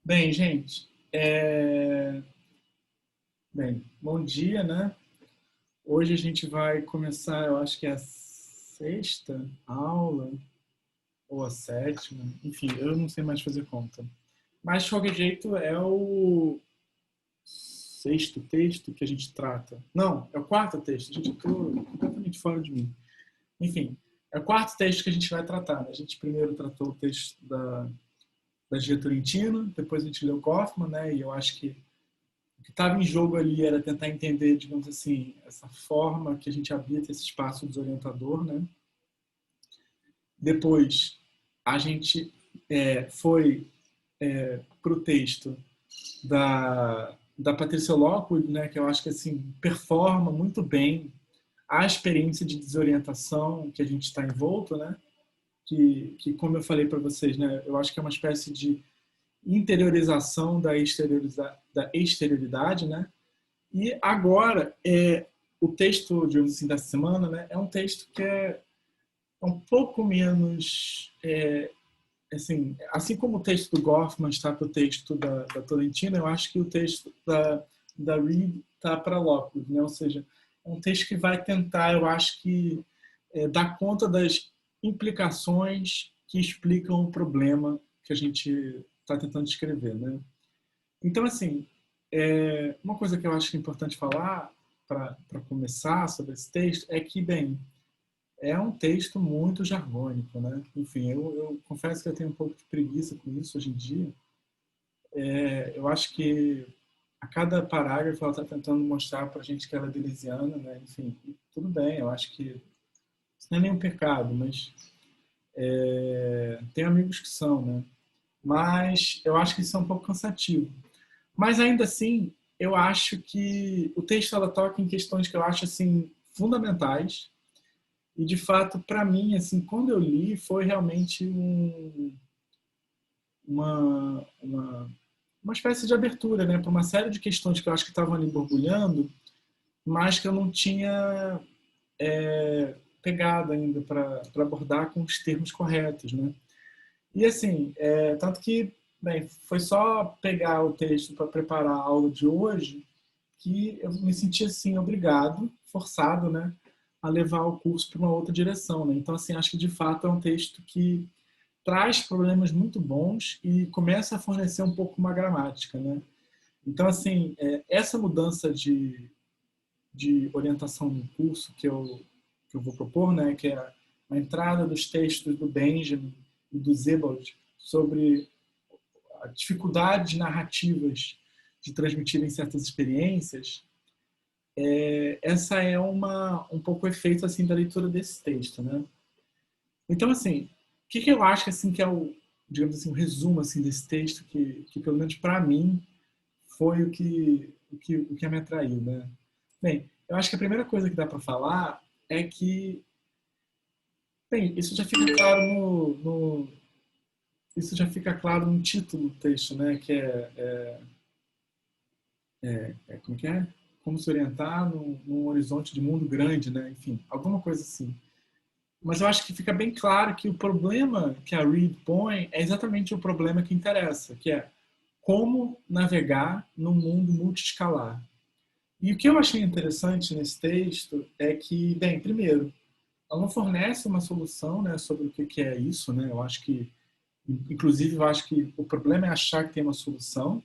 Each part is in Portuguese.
Bem, gente, bom dia, né? Hoje a gente vai começar, eu acho que é a sexta aula ou a sétima, enfim, eu não sei mais fazer conta. Mas, de qualquer jeito, é o sexto texto que a gente trata. Não, é o quarto texto, gente, eu estou completamente fora de mim. Enfim, é o quarto texto que a gente vai tratar, né? A gente primeiro tratou o texto da Gia Tolentino, depois a gente leu Goffman, né? E eu acho que o que estava em jogo ali era tentar entender, digamos assim, essa forma que a gente habita esse espaço desorientador, né? Depois, a gente foi para o texto da Patrícia Lockwood, né? Que eu acho que assim performa muito bem a experiência de desorientação que a gente está envolto, né? Que como eu falei para vocês, né? Eu acho que é uma espécie de interiorização da exterioridade, né? E agora, o texto, digamos assim, da semana, né, é um texto que é um pouco menos, assim como o texto do Goffman está para o texto da Tolentino, eu acho que o texto da Reed está para Lockwood, né? Ou seja, é um texto que vai tentar, eu acho que, dar conta das implicações que explicam o problema que a gente está tentando descrever, né? Então, assim, uma coisa que eu acho que é importante falar para começar sobre esse texto é que, bem, é um texto muito jargônico, né? Enfim, eu confesso que eu tenho um pouco de preguiça com isso hoje em dia. Eu acho que a cada parágrafo ela está tentando mostrar para a gente que ela é deleuziana, né? Enfim, tudo bem, eu acho que isso não é nenhum pecado, mas tem amigos que são, né? Mas eu acho que isso é um pouco cansativo. Mas ainda assim, eu acho que o texto ela toca em questões que eu acho assim fundamentais e de fato para mim assim quando eu li foi realmente uma, uma uma espécie de abertura, né, para uma série de questões que eu acho que estavam ali borbulhando, mas que eu não tinha pegado ainda para abordar com os termos corretos, né? E assim, tanto que bem, foi só pegar o texto para preparar a aula de hoje que eu me senti assim obrigado, forçado, né, a levar o curso para uma outra direção, né? Então assim, acho que de fato é um texto que traz problemas muito bons e começa a fornecer um pouco uma gramática, né? Então assim, essa mudança de orientação no curso que eu vou propor, né, que é a entrada dos textos do Benjamin e do Sebald sobre dificuldades narrativas de transmitirem certas experiências, essa é um pouco o efeito assim da leitura desse texto, né? Então assim, o que eu acho que assim que é o, digamos assim, o resumo assim desse texto que pelo menos para mim foi o que me atraiu, né? Bem, eu acho que a primeira coisa que dá para falar é que, bem, isso já fica claro isso já fica claro no título do texto, né? Que como que é? Como se orientar num horizonte de mundo grande, né? Enfim, alguma coisa assim. Mas eu acho que fica bem claro que o problema que a Reed põe é exatamente o problema que interessa, que é como navegar num mundo multiescalar. E o que eu achei interessante nesse texto é que, bem, primeiro, ela não fornece uma solução, né, sobre o que é isso, né? Eu acho que, inclusive, eu acho que o problema é achar que tem uma solução.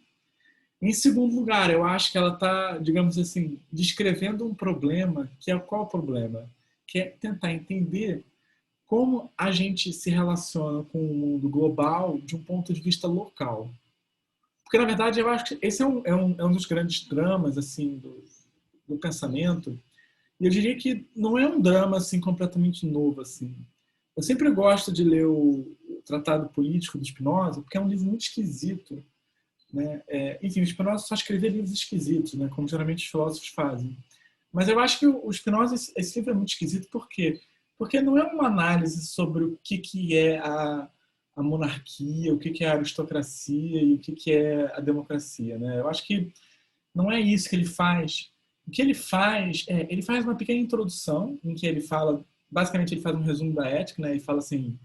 Em segundo lugar, eu acho que ela está, digamos assim, descrevendo um problema, que é qual o problema? Que é tentar entender como a gente se relaciona com o mundo global de um ponto de vista local. Porque, na verdade, eu acho que esse é um dos grandes dramas assim do pensamento. E eu diria que não é um drama assim completamente novo. Assim. Eu sempre gosto de ler o Tratado Político do Spinoza, porque é um livro muito esquisito. Né? Enfim, o Spinoza só escrevia livros esquisitos, né? Como geralmente os filósofos fazem. Mas eu acho que o Spinoza, esse livro é muito esquisito, por quê? Porque não é uma análise sobre o que é a monarquia, o que é a aristocracia e o que é a democracia. Né? Eu acho que não é isso que ele faz. O que ele faz ele faz uma pequena introdução em que ele fala, basicamente ele faz um resumo da ética, né? E fala assim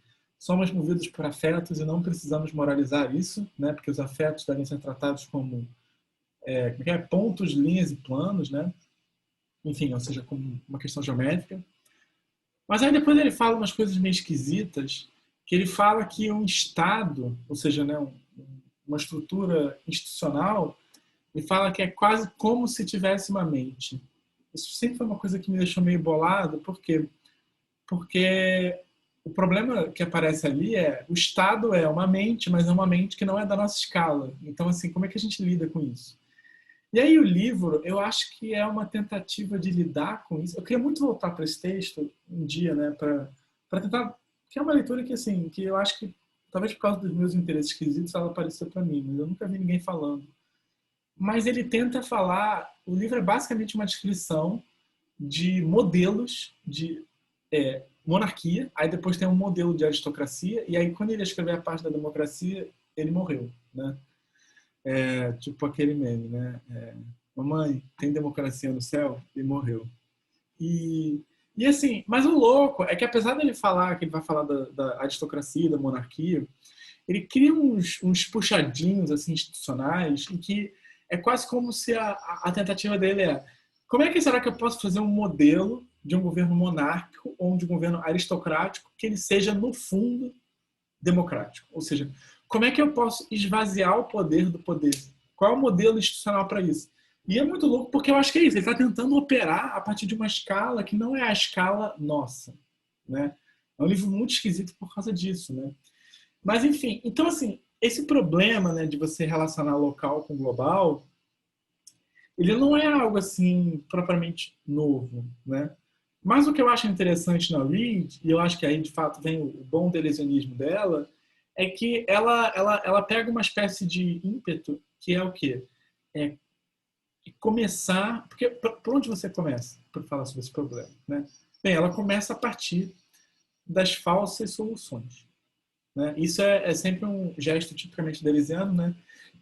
somos movidos por afetos e não precisamos moralizar isso, né? Porque os afetos devem ser tratados como pontos, linhas e planos, né? Enfim, ou seja, como uma questão geométrica. Mas aí depois ele fala umas coisas meio esquisitas, que ele fala que um Estado, ou seja, né, uma estrutura institucional, ele fala que é quase como se tivesse uma mente. Isso sempre foi uma coisa que me deixou meio bolado, por quê? Porque o problema que aparece ali é o Estado é uma mente, mas é uma mente que não é da nossa escala. Então, assim, como é que a gente lida com isso? E aí o livro, eu acho que é uma tentativa de lidar com isso. Eu queria muito voltar para esse texto um dia, né, para tentar, que é uma leitura que assim, que eu acho que talvez por causa dos meus interesses esquisitos ela apareceu para mim, mas eu nunca vi ninguém falando. Mas ele tenta falar, o livro é basicamente uma descrição de modelos de monarquia, aí depois tem um modelo de aristocracia, e aí quando ele escreveu a parte da democracia, ele morreu, né? Tipo aquele meme, né? Mamãe, tem democracia no céu? E morreu. E, e assim, mas o louco é que apesar dele falar que ele vai falar da aristocracia, da monarquia, ele cria uns puxadinhos assim, institucionais em que é quase como se a tentativa dele é como é que será que eu posso fazer um modelo de um governo monárquico ou de um governo aristocrático que ele seja, no fundo, democrático? Ou seja, como é que eu posso esvaziar o poder do poder? Qual é o modelo institucional para isso? E é muito louco porque eu acho que é isso. Ele está tentando operar a partir de uma escala que não é a escala nossa, né? É um livro muito esquisito por causa disso, né? Mas enfim, então assim, esse problema, né, de você relacionar local com global, ele não é algo assim propriamente novo, né? Mas o que eu acho interessante na Reed, e eu acho que aí de fato vem o bom delecionismo dela, é que ela pega uma espécie de ímpeto que é o quê? É começar. Porque por onde você começa para falar sobre esse problema? Né? Bem, ela começa a partir das falsas soluções. Né? Isso é sempre um gesto tipicamente deleuziano, né?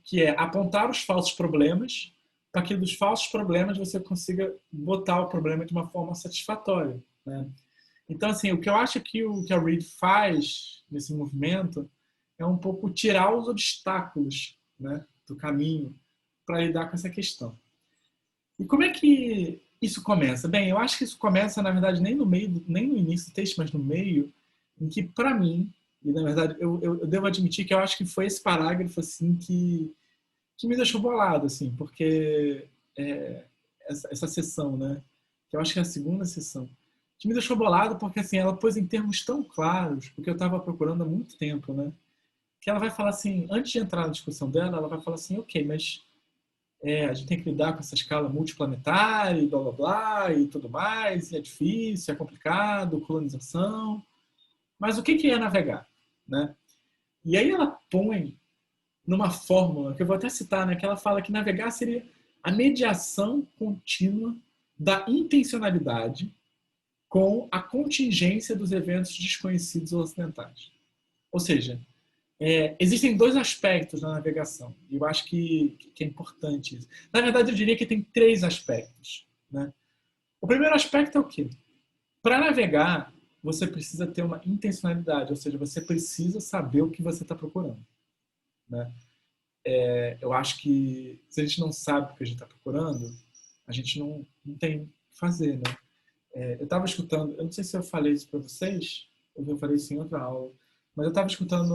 Que é apontar os falsos problemas para que dos falsos problemas você consiga botar o problema de uma forma satisfatória. Né? Então, assim, o que eu acho que que a Reed faz nesse movimento é um pouco tirar os obstáculos, né, do caminho para lidar com essa questão. E como é que isso começa? Bem, eu acho que isso começa, na verdade, nem no meio, nem no início do texto, mas no meio, em que, para mim, e na verdade eu devo admitir que eu acho que foi esse parágrafo assim que me deixou bolado, assim, porque essa sessão, né, que eu acho que é a segunda sessão, que me deixou bolado porque assim ela pôs em termos tão claros, porque eu estava procurando há muito tempo, né, que ela vai falar assim, antes de entrar na discussão dela, ela vai falar assim, ok, mas a gente tem que lidar com essa escala multiplanetária e blá blá blá e tudo mais, e é difícil, é complicado, colonização. Mas o que é navegar? Né? E aí ela põe numa fórmula, que eu vou até citar, né, que ela fala que navegar seria a mediação contínua da intencionalidade com a contingência dos eventos desconhecidos ou ocidentais. Ou seja, existem dois aspectos na navegação, e eu acho que é importante isso. Na verdade, eu diria que tem três aspectos. Né? O primeiro aspecto é o quê? Para navegar, você precisa ter uma intencionalidade, ou seja, você precisa saber o que você está procurando. Né? Eu acho que se a gente não sabe o que a gente está procurando, a gente não tem o que fazer. Né? Eu estava escutando, eu não sei se eu falei isso para vocês, ou eu falei isso em outra aula, mas eu estava escutando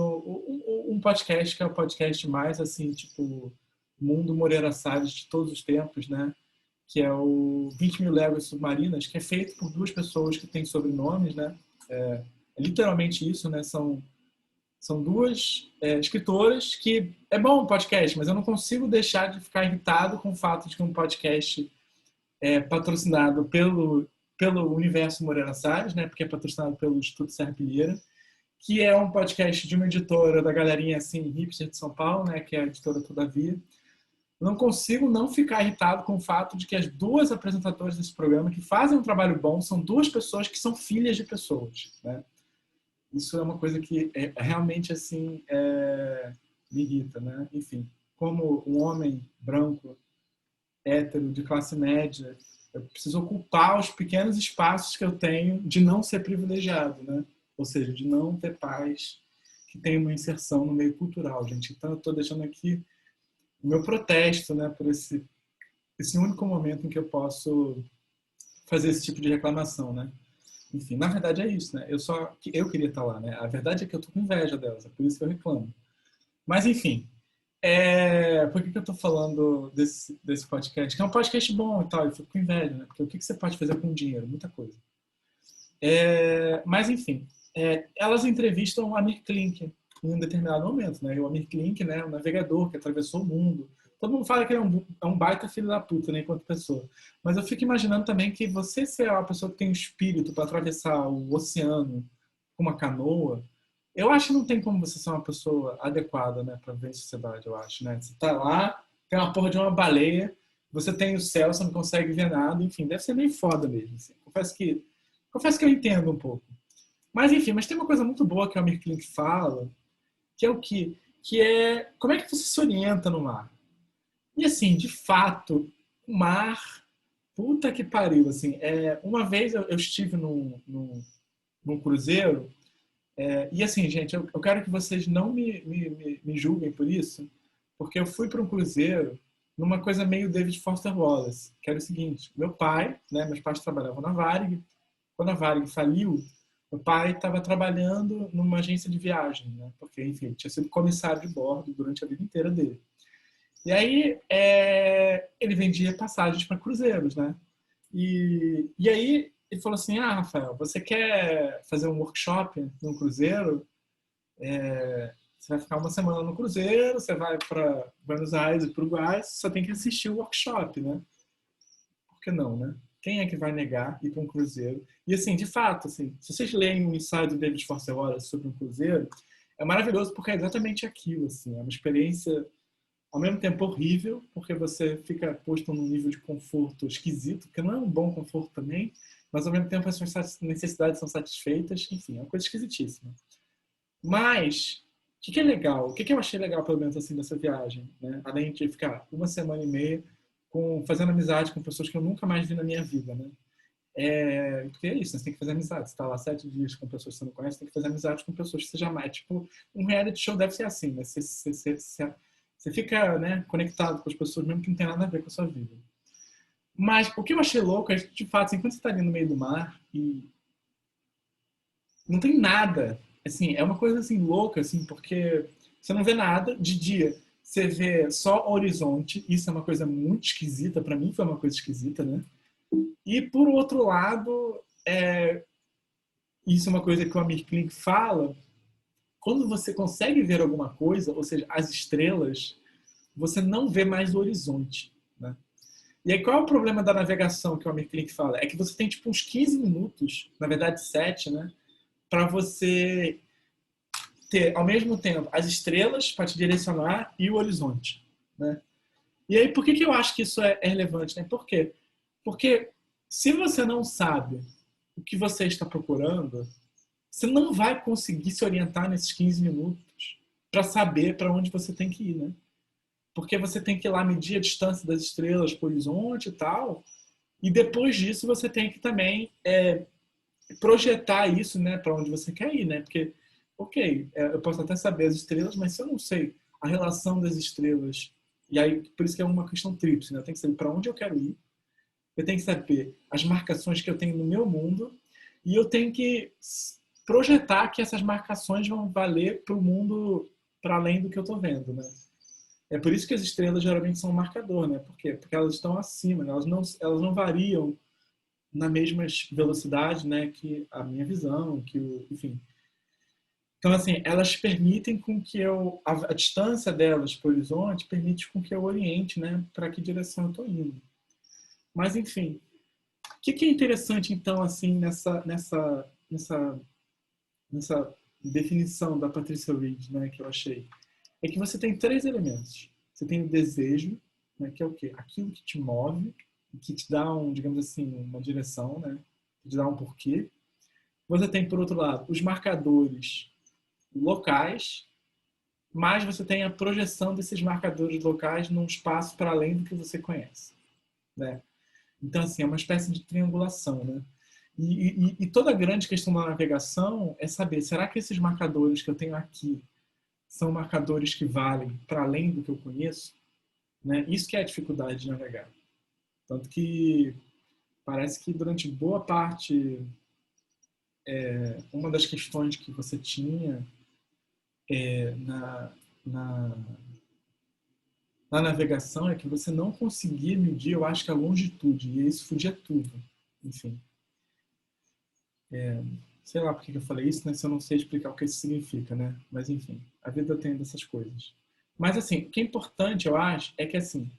um podcast que é o podcast mais assim, tipo, Mundo Moreira Salles de todos os tempos, né? Que é o 20 Mil Léguas Submarinas, que é feito por duas pessoas que têm sobrenomes, né? É literalmente isso, né? São duas escritoras que é bom o podcast, mas eu não consigo deixar de ficar irritado com o fato de que um podcast é patrocinado pelo Universo Moreira Salles, né? Porque é patrocinado pelo Instituto Serra Pilheira, que é um podcast de uma editora da galerinha assim hipster de São Paulo, né? Que é a editora Todavia. Não consigo não ficar irritado com o fato de que as duas apresentadoras desse programa que fazem um trabalho bom são duas pessoas que são filhas de pessoas, né? Isso é uma coisa que realmente assim me irrita, né? Enfim, como um homem branco, hétero, de classe média, eu preciso ocupar os pequenos espaços que eu tenho de não ser privilegiado, né? ou seja, de não ter pais que têm uma inserção no meio cultural, gente. Então, eu estou deixando aqui o meu protesto, né, por esse único momento em que eu posso fazer esse tipo de reclamação, né? Enfim, na verdade é isso, né? Eu queria estar lá, né? A verdade é que eu tô com inveja delas, é por isso que eu reclamo. Mas enfim, por que eu tô falando desse podcast? Que é um podcast bom e tal, eu fico com inveja, né? Porque o que você pode fazer com dinheiro? Muita coisa. Mas enfim, elas entrevistam o Amir Klink em um determinado momento, né? E o Amir Klink, né, o navegador que atravessou o mundo. Todo mundo fala que ele é um baita filho da puta, né, enquanto pessoa. Mas eu fico imaginando também que você ser uma pessoa que tem um espírito para atravessar o oceano com uma canoa, eu acho que não tem como você ser uma pessoa adequada, né, para viver em sociedade, eu acho, né? Você tá lá, tem uma porra de uma baleia, você tem o céu, você não consegue ver nada, enfim, deve ser meio foda mesmo. Assim. Confesso que eu entendo um pouco. Mas enfim, mas tem uma coisa muito boa que o Amir Klink fala, que é o quê? Que é como é que você se orienta no mar? E assim, de fato, o mar, puta que pariu, assim, uma vez eu estive num cruzeiro, e assim, gente, eu quero que vocês não me julguem por isso, porque eu fui para um cruzeiro numa coisa meio David Foster Wallace, que era o seguinte, meu pai, né, meus pais trabalhavam na Varig, quando a Varig faliu, meu pai estava trabalhando numa agência de viagem, né, porque, enfim, tinha sido comissário de bordo durante a vida inteira dele. E aí ele vendia passagens para cruzeiros, né? E aí ele falou assim, Rafael, você quer fazer um workshop num cruzeiro? Você vai ficar uma semana no cruzeiro, você vai para Buenos Aires e para o Uruguai, você só tem que assistir o workshop, né? Por que não, né? Quem é que vai negar ir para um cruzeiro? E assim, de fato, assim, se vocês leem o ensaio do David Foster Wallace sobre um cruzeiro, é maravilhoso porque é exatamente aquilo, assim, é uma experiência ao mesmo tempo horrível, porque você fica posto num nível de conforto esquisito, que não é um bom conforto também, mas ao mesmo tempo as suas necessidades são satisfeitas, enfim, é uma coisa esquisitíssima. Mas, o que é legal? O que eu achei legal, pelo menos assim, dessa viagem, né? Além de ficar uma semana e meia fazendo amizade com pessoas que eu nunca mais vi na minha vida, né? Porque é isso, né? Você tem que fazer amizade. Você está lá 7 dias com pessoas que você não conhece, tem que fazer amizade com pessoas que você jamais... Tipo, um reality show deve ser assim, né? Você fica, né, conectado com as pessoas, mesmo que não tenha nada a ver com a sua vida. Mas o que eu achei louco é que, de fato, assim, quando você está ali no meio do mar e não tem nada, assim, é uma coisa assim louca, assim, porque você não vê nada de dia. Você vê só horizonte, isso é uma coisa muito esquisita, para mim foi uma coisa esquisita, né? E por outro lado, isso é uma coisa que o Amir Klink fala, quando você consegue ver alguma coisa, ou seja, as estrelas, você não vê mais o horizonte, né? E aí, qual é o problema da navegação que o Amir Klink fala? É que você tem tipo uns 15 minutos, na verdade 7, né? Para você ter, ao mesmo tempo, as estrelas para te direcionar e o horizonte, né? E aí, por que eu acho que isso é relevante, né? Por quê? Porque se você não sabe o que você está procurando, você não vai conseguir se orientar nesses 15 minutos para saber para onde você tem que ir, né? Porque você tem que ir lá medir a distância das estrelas para o horizonte e tal, e depois disso você tem que também projetar isso, né, para onde você quer ir, né? Porque, ok, eu posso até saber as estrelas, mas se eu não sei a relação das estrelas, e aí por isso que é uma questão tríplice, né? Eu tenho que saber para onde eu quero ir, eu tenho que saber as marcações que eu tenho no meu mundo, e eu tenho que projetar que essas marcações vão valer para o mundo para além do que eu estou vendo, né? É por isso que as estrelas geralmente são um marcador, né? Por quê? Porque elas estão acima, né? Elas não variam na mesma velocidade, né, que a minha visão, enfim. Então, assim, elas permitem com que a distância delas para o horizonte permite com que eu oriente, né, para que direção eu estou indo. Mas, enfim, o que é interessante, então, assim, nessa definição da Patricia Reed, né, que eu achei, é que você tem 3 elementos. Você tem o desejo, né, que é o quê? Aquilo que te move, que te dá digamos assim, uma direção, né, que te dá um porquê. Você tem, por outro lado, os marcadores locais, mas você tem a projeção desses marcadores locais num espaço para além do que você conhece, né? Então, assim, é uma espécie de triangulação, né? E toda a grande questão da navegação é saber, será que esses marcadores que eu tenho aqui são marcadores que valem para além do que eu conheço? Né? Isso que é a dificuldade de navegar. Tanto que parece que durante boa parte, uma das questões que você tinha na, na, na navegação é que você não conseguia medir, eu acho que a longitude, e isso fudia tudo. Enfim. Sei lá por que eu falei isso, né? Se eu não sei explicar o que isso significa, né? Mas enfim, a vida tem dessas coisas. Mas assim, o que é importante, eu acho, é que assim,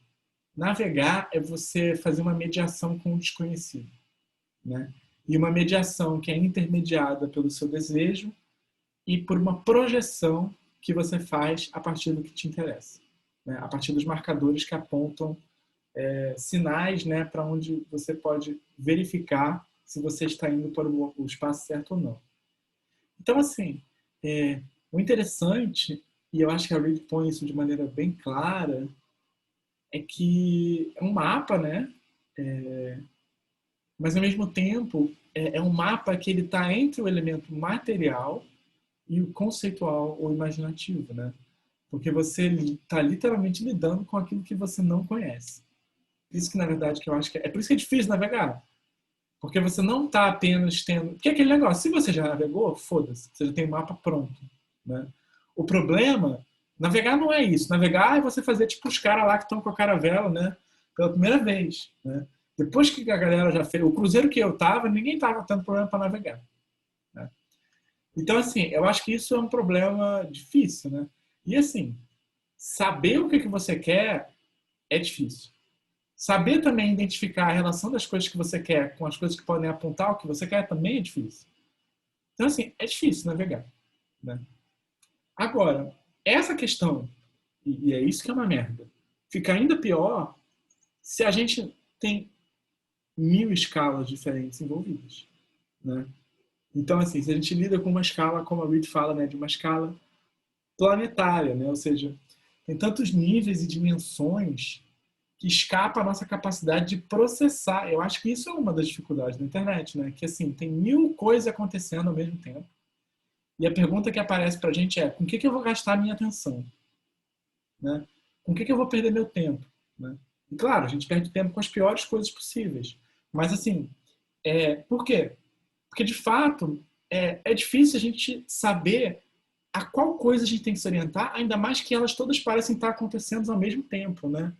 navegar é você fazer uma mediação com o desconhecido, né? E uma mediação que é intermediada pelo seu desejo e por uma projeção que você faz a partir do que te interessa, né? A partir dos marcadores que apontam sinais, né, para onde você pode verificar se você está indo para o espaço certo ou não. Então, assim, o interessante, e eu acho que a Reed põe isso de maneira bem clara, é que é um mapa, né? Mas, ao mesmo tempo, é um mapa que ele está entre o elemento material e o conceitual ou imaginativo, né? Porque você está literalmente lidando com aquilo que você não conhece. Isso que, na verdade, que eu acho que é por isso que é difícil navegar. Porque você não está apenas tendo... Porque é aquele negócio, se você já navegou, foda-se, você já tem o mapa pronto, né? O problema, navegar não é isso. Navegar é você fazer tipo os caras lá que estão com a caravela, né? Pela primeira vez, né? Depois que a galera já fez... O cruzeiro que eu tava, ninguém tava tendo problema para navegar, né? Então, assim, eu acho que isso é um problema difícil, né? E, assim, saber o que você quer é difícil. Saber também identificar a relação das coisas que você quer com as coisas que podem apontar o que você quer também é difícil. Então, assim, é difícil navegar, né? Agora, essa questão, e é isso que é uma merda, fica ainda pior se a gente tem 1000 escalas diferentes envolvidas, né? Então, assim, se a gente lida com uma escala, como a Reed fala, né, de uma escala planetária, né? Ou seja, tem tantos níveis e dimensões que escapa a nossa capacidade de processar. Eu acho que isso é uma das dificuldades da internet, né? Que assim, tem 1000 coisas acontecendo ao mesmo tempo. E a pergunta que aparece pra gente é: com o que eu vou gastar a minha atenção? Né? Com o que eu vou perder meu tempo? Né? E claro, a gente perde tempo com as piores coisas possíveis. Mas assim, por quê? Porque de fato é difícil a gente saber a qual coisa a gente tem que se orientar, ainda mais que elas todas parecem estar acontecendo ao mesmo tempo, né?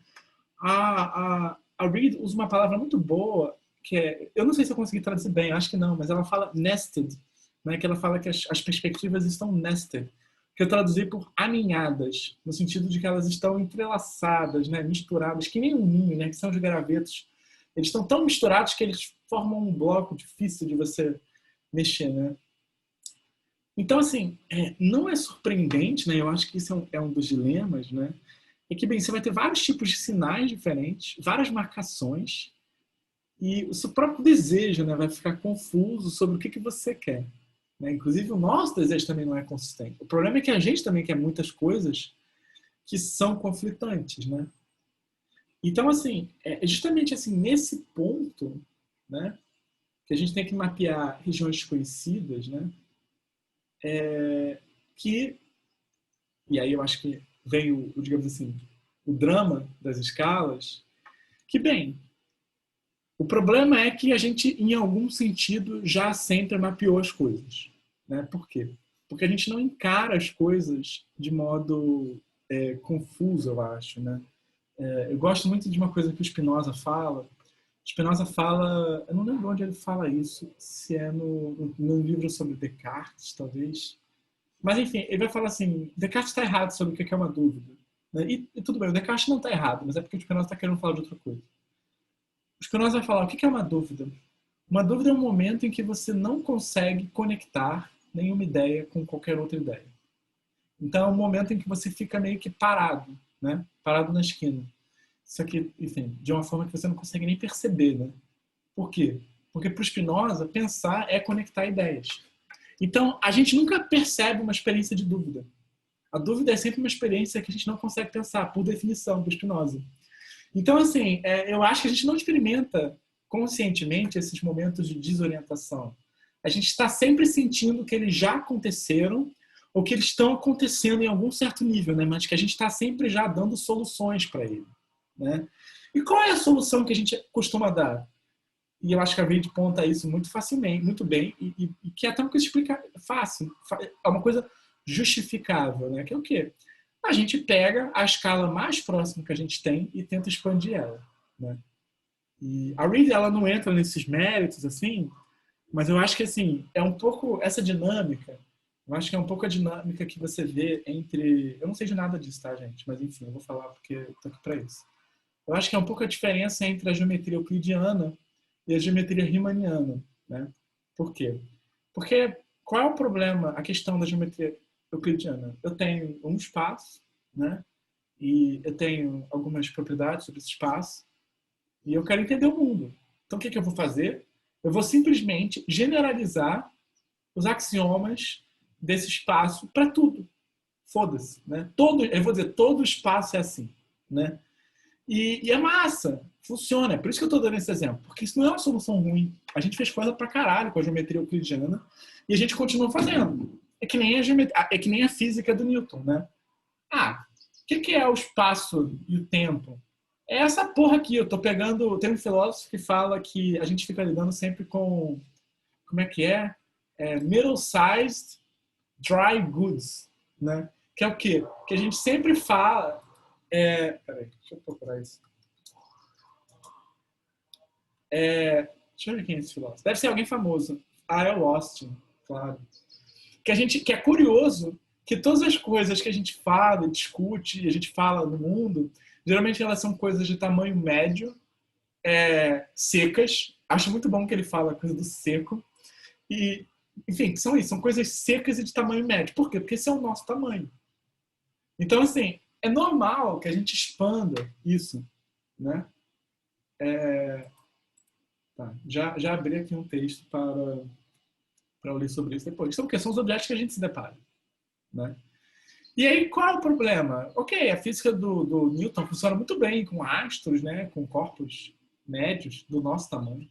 A Reed usa uma palavra muito boa, que é, eu não sei se eu consegui traduzir bem, acho que não, mas ela fala nested, né, que ela fala que as perspectivas estão nested, que eu traduzi por aninhadas, no sentido de que elas estão entrelaçadas, né, misturadas, que nem um ninho, né, que são os gravetos. Eles estão tão misturados que eles formam um bloco difícil de você mexer, né? Então, assim, não é surpreendente, né? Eu acho que isso é um dos dilemas, né? É que, bem, você vai ter vários tipos de sinais diferentes, várias marcações, e o seu próprio desejo, né, vai ficar confuso sobre o que você quer. Né? Inclusive, o nosso desejo também não é consistente. O problema é que a gente também quer muitas coisas que são conflitantes, né? Então, assim, é justamente assim, nesse ponto, né, que a gente tem que mapear regiões desconhecidas, né, que, e aí eu acho que vem digamos assim, o drama das escalas, que, bem, o problema é que a gente, em algum sentido, já sempre mapeou as coisas. Né? Por quê? Porque a gente não encara as coisas de modo confuso, eu acho. Né? Eu gosto muito de uma coisa que o Spinoza fala. Spinoza fala, eu não lembro onde ele fala isso, se é no livro sobre Descartes, talvez. Mas, enfim, ele vai falar assim, Descartes está errado sobre o que é uma dúvida. Né? E tudo bem, o Descartes não está errado, mas é porque o Spinoza está querendo falar de outra coisa. O Spinoza vai falar, o que é uma dúvida? Uma dúvida é um momento em que você não consegue conectar nenhuma ideia com qualquer outra ideia. Então é um momento em que você fica meio que parado, né? Parado na esquina. Isso aqui, enfim, de uma forma que você não consegue nem perceber, né? Por quê? Porque para o Spinoza, pensar é conectar ideias. Então, a gente nunca percebe uma experiência de dúvida. A dúvida é sempre uma experiência que a gente não consegue pensar, por definição, do Spinoza. Então, assim, eu acho que a gente não experimenta conscientemente esses momentos de desorientação. A gente está sempre sentindo que eles já aconteceram ou que eles estão acontecendo em algum certo nível, né? Mas que a gente está sempre já dando soluções para ele, né? E qual é a solução que a gente costuma dar? E eu acho que a Reid ponta isso muito facilmente, muito bem, e que é até uma coisa explicar fácil, é uma coisa justificável, né? Que é o quê? A gente pega a escala mais próxima que a gente tem e tenta expandir ela, né? E a Reid, ela não entra nesses méritos, assim, mas eu acho que, assim, é um pouco essa dinâmica, eu acho que é um pouco a dinâmica que você vê entre... Eu não sei de nada disso, tá, gente? Mas, enfim, eu vou falar porque eu tô aqui para isso. Eu acho que é um pouco a diferença entre a geometria euclidiana e a geometria riemanniana, né? Por quê? Porque qual é o problema, a questão da geometria euclidiana? Eu tenho um espaço, né? E eu tenho algumas propriedades sobre esse espaço e eu quero entender o mundo. Então, o que eu vou fazer? Eu vou simplesmente generalizar os axiomas desse espaço para tudo. Foda-se, né? Eu vou dizer, todo espaço é assim, né? E é massa, funciona. É por isso que eu estou dando esse exemplo, porque isso não é uma solução ruim. A gente fez coisa pra caralho com a geometria euclidiana e a gente continua fazendo. É que nem a física do Newton, né? Ah, o que é o espaço e o tempo? É essa porra aqui. Eu tô pegando. Tem um filósofo que fala que a gente fica lidando sempre com. Como é que é? Middle-sized dry goods, né? Que é o quê? Que a gente sempre fala. Peraí, deixa eu procurar isso. Deixa eu ver quem é esse filósofo. Deve ser alguém famoso. A.L. Austin, claro. Que é curioso que todas as coisas que a gente fala, discute, a gente fala no mundo, geralmente elas são coisas de tamanho médio, secas. Acho muito bom que ele fala a coisa do seco. E, enfim, são isso, são coisas secas e de tamanho médio. Por quê? Porque esse é o nosso tamanho. Então, assim, é normal que a gente expanda isso, né? Tá. Já abri aqui um texto para eu ler sobre isso depois. Então, porque são os objetos que a gente se depara, né? E aí, qual é o problema? Ok, a física do Newton funciona muito bem com astros, né? Com corpos médios do nosso tamanho.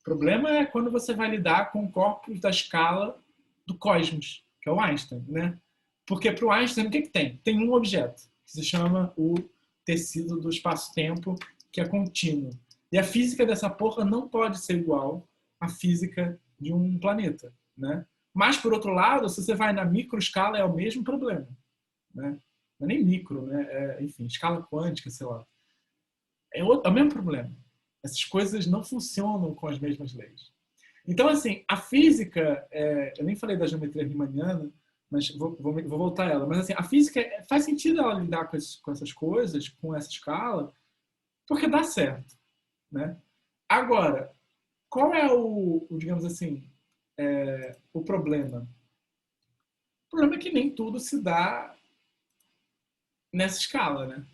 O problema é quando você vai lidar com corpos da escala do cosmos, que é o Einstein, né? Porque para o Einstein, o que tem? Tem um objeto, que se chama o tecido do espaço-tempo, que é contínuo. E a física dessa porra não pode ser igual à física de um planeta, né? Mas, por outro lado, se você vai na microescala, é o mesmo problema, né? Não é nem micro, né? Enfim, escala quântica, sei lá. É o mesmo problema. Essas coisas não funcionam com as mesmas leis. Então, assim, a física... eu nem falei da geometria riemanniana, mas vou voltar a ela. Mas, assim, a física faz sentido ela lidar com essas coisas, com essa escala, porque dá certo, né? Agora, qual é digamos assim, o problema? O problema é que nem tudo se dá nessa escala, né?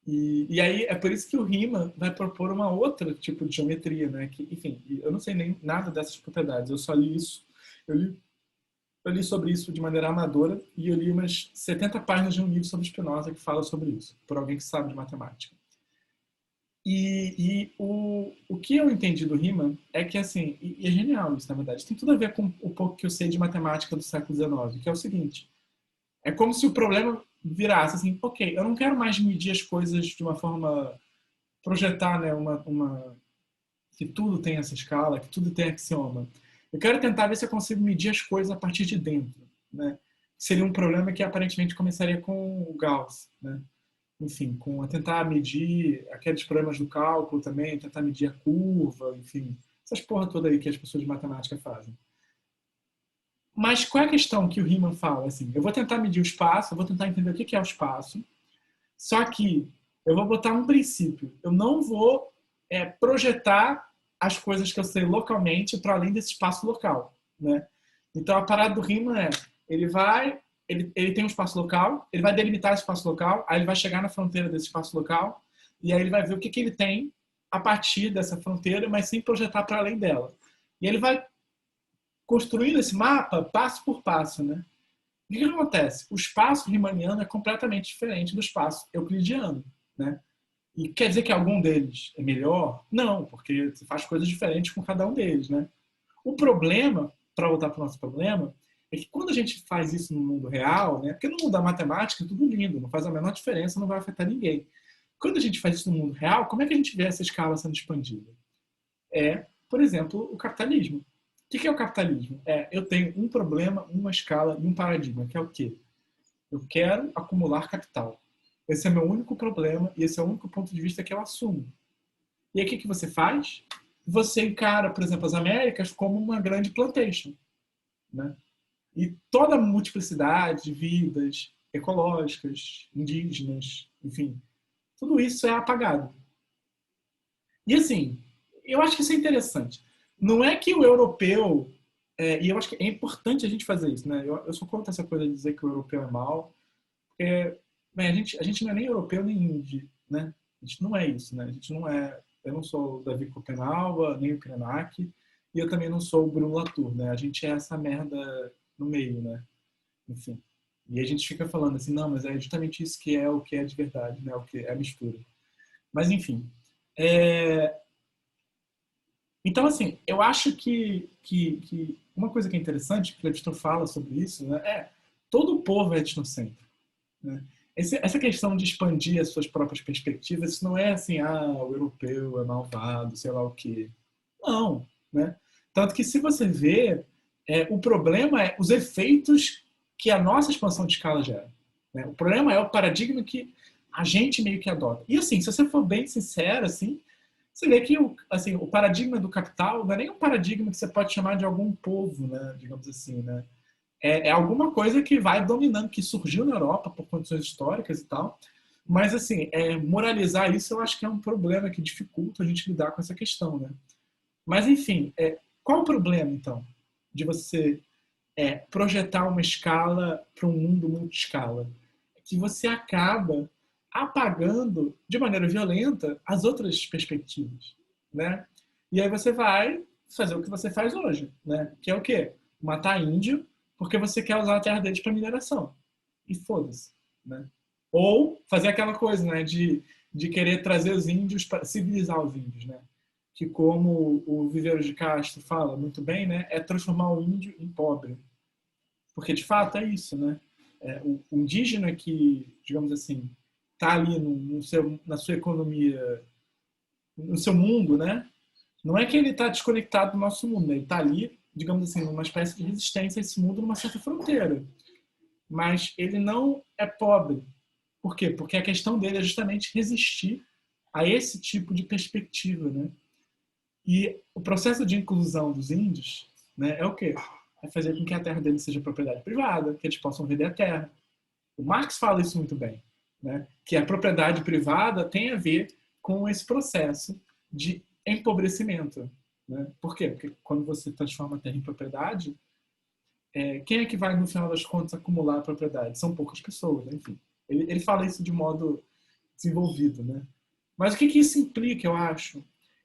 E aí é por isso que o Riemann vai propor uma outra tipo de geometria, né? Que, enfim, eu não sei nem nada dessas propriedades, eu só li isso, eu li sobre isso de maneira amadora e eu li umas 70 páginas de um livro sobre Spinoza que fala sobre isso, por alguém que sabe de matemática. E o que eu entendi do Riemann é que, assim, e é genial isso, na verdade, tem tudo a ver com o pouco que eu sei de matemática do século XIX, que é o seguinte, é como se o problema virasse assim, ok, eu não quero mais medir as coisas de uma forma, projetar, né, que tudo tem essa escala, que tudo tem axioma. Eu quero tentar ver se eu consigo medir as coisas a partir de dentro, né? Seria um problema que aparentemente começaria com o Gauss, né? Enfim, com a tentar medir aqueles problemas do cálculo também, tentar medir a curva, enfim, essas porra toda aí que as pessoas de matemática fazem. Mas qual é a questão que o Riemann fala? Assim, eu vou tentar medir o espaço, eu vou tentar entender o que é o espaço, só que eu vou botar um princípio. Eu não vou projetar as coisas que eu sei localmente para além desse espaço local, né? Então, a parada do Riemann ele tem um espaço local, ele vai delimitar esse espaço local, aí ele vai chegar na fronteira desse espaço local, e aí ele vai ver o que ele tem a partir dessa fronteira, mas sem projetar para além dela. E ele vai construindo esse mapa passo por passo, né? O que acontece? O espaço riemanniano é completamente diferente do espaço euclidiano, né? E quer dizer que algum deles é melhor? Não, porque você faz coisas diferentes com cada um deles, né? O problema, para voltar para o nosso problema, é que quando a gente faz isso no mundo real, né? Porque no mundo da matemática é tudo lindo, não faz a menor diferença, não vai afetar ninguém. Quando a gente faz isso no mundo real, como é que a gente vê essa escala sendo expandida? É, por exemplo, o capitalismo. O que é o capitalismo? Eu tenho um problema, uma escala e um paradigma, que é o quê? Eu quero acumular capital. Esse é meu único problema e esse é o único ponto de vista que eu assumo. E aí o que você faz? Você encara, por exemplo, as Américas como uma grande plantation, né? E toda a multiplicidade de vidas ecológicas, indígenas, enfim, tudo isso é apagado. E assim, eu acho que isso é interessante. Não é que o europeu, e eu acho que é importante a gente fazer isso, né? Eu sou contra essa coisa de dizer que o europeu é mau, porque bem, a gente não é nem europeu nem índio, né? A gente não é isso, né? A gente não é. Eu não sou o Davi Copenhague, nem o Krenak, e eu também não sou o Bruno Latour, né? A gente é essa merda no meio, né? Enfim. E a gente fica falando assim, não, mas é justamente isso que é de verdade, né? O que é a mistura. Mas enfim. É... Então, assim, eu acho que uma coisa que é interessante, que o Levi fala sobre isso, né, todo o povo é etnocêntrico. Né? Essa questão de expandir as suas próprias perspectivas, isso não é assim, o europeu é malvado, sei lá o quê. Não. Né? Tanto que se você vê, o problema é os efeitos que a nossa expansão de escala gera. Né? O problema é o paradigma que a gente meio que adota. E assim, se você for bem sincero, assim, você vê que assim, o paradigma do capital não é nem um paradigma que você pode chamar de algum povo, né? Digamos assim, né? É alguma coisa que vai dominando, que surgiu na Europa por condições históricas e tal. Mas, assim, moralizar isso eu acho que é um problema que dificulta a gente lidar com essa questão, né? Mas, enfim, qual o problema, então, de você projetar uma escala para um mundo multi-escala? É que você acaba apagando, de maneira violenta, as outras perspectivas, né? E aí você vai fazer o que você faz hoje, né? Que é o quê? Matar índio porque você quer usar a terra deles para mineração. E foda-se, né? Ou fazer aquela coisa, né? De querer trazer os índios para civilizar os índios, né? Que como o Viveiro de Castro fala muito bem, né? É transformar o índio em pobre. Porque de fato é isso, né? O indígena que, digamos assim, está ali na sua economia, no seu mundo, né? Não é que ele está desconectado do nosso mundo, né? Ele está ali, digamos assim, numa espécie de resistência a esse mundo, numa certa fronteira. Mas ele não é pobre. Por quê? Porque a questão dele é justamente resistir a esse tipo de perspectiva, né? E o processo de inclusão dos índios, né, é o quê? É fazer com que a terra deles seja propriedade privada, que eles possam vender a terra. O Marx fala isso muito bem, né? Que a propriedade privada tem a ver com esse processo de empobrecimento. Né? Por quê? Porque quando você transforma a terra em propriedade, quem é que vai, no final das contas, acumular a propriedade? São poucas pessoas, enfim. Ele fala isso de modo desenvolvido. Né? Mas o que isso implica, eu acho,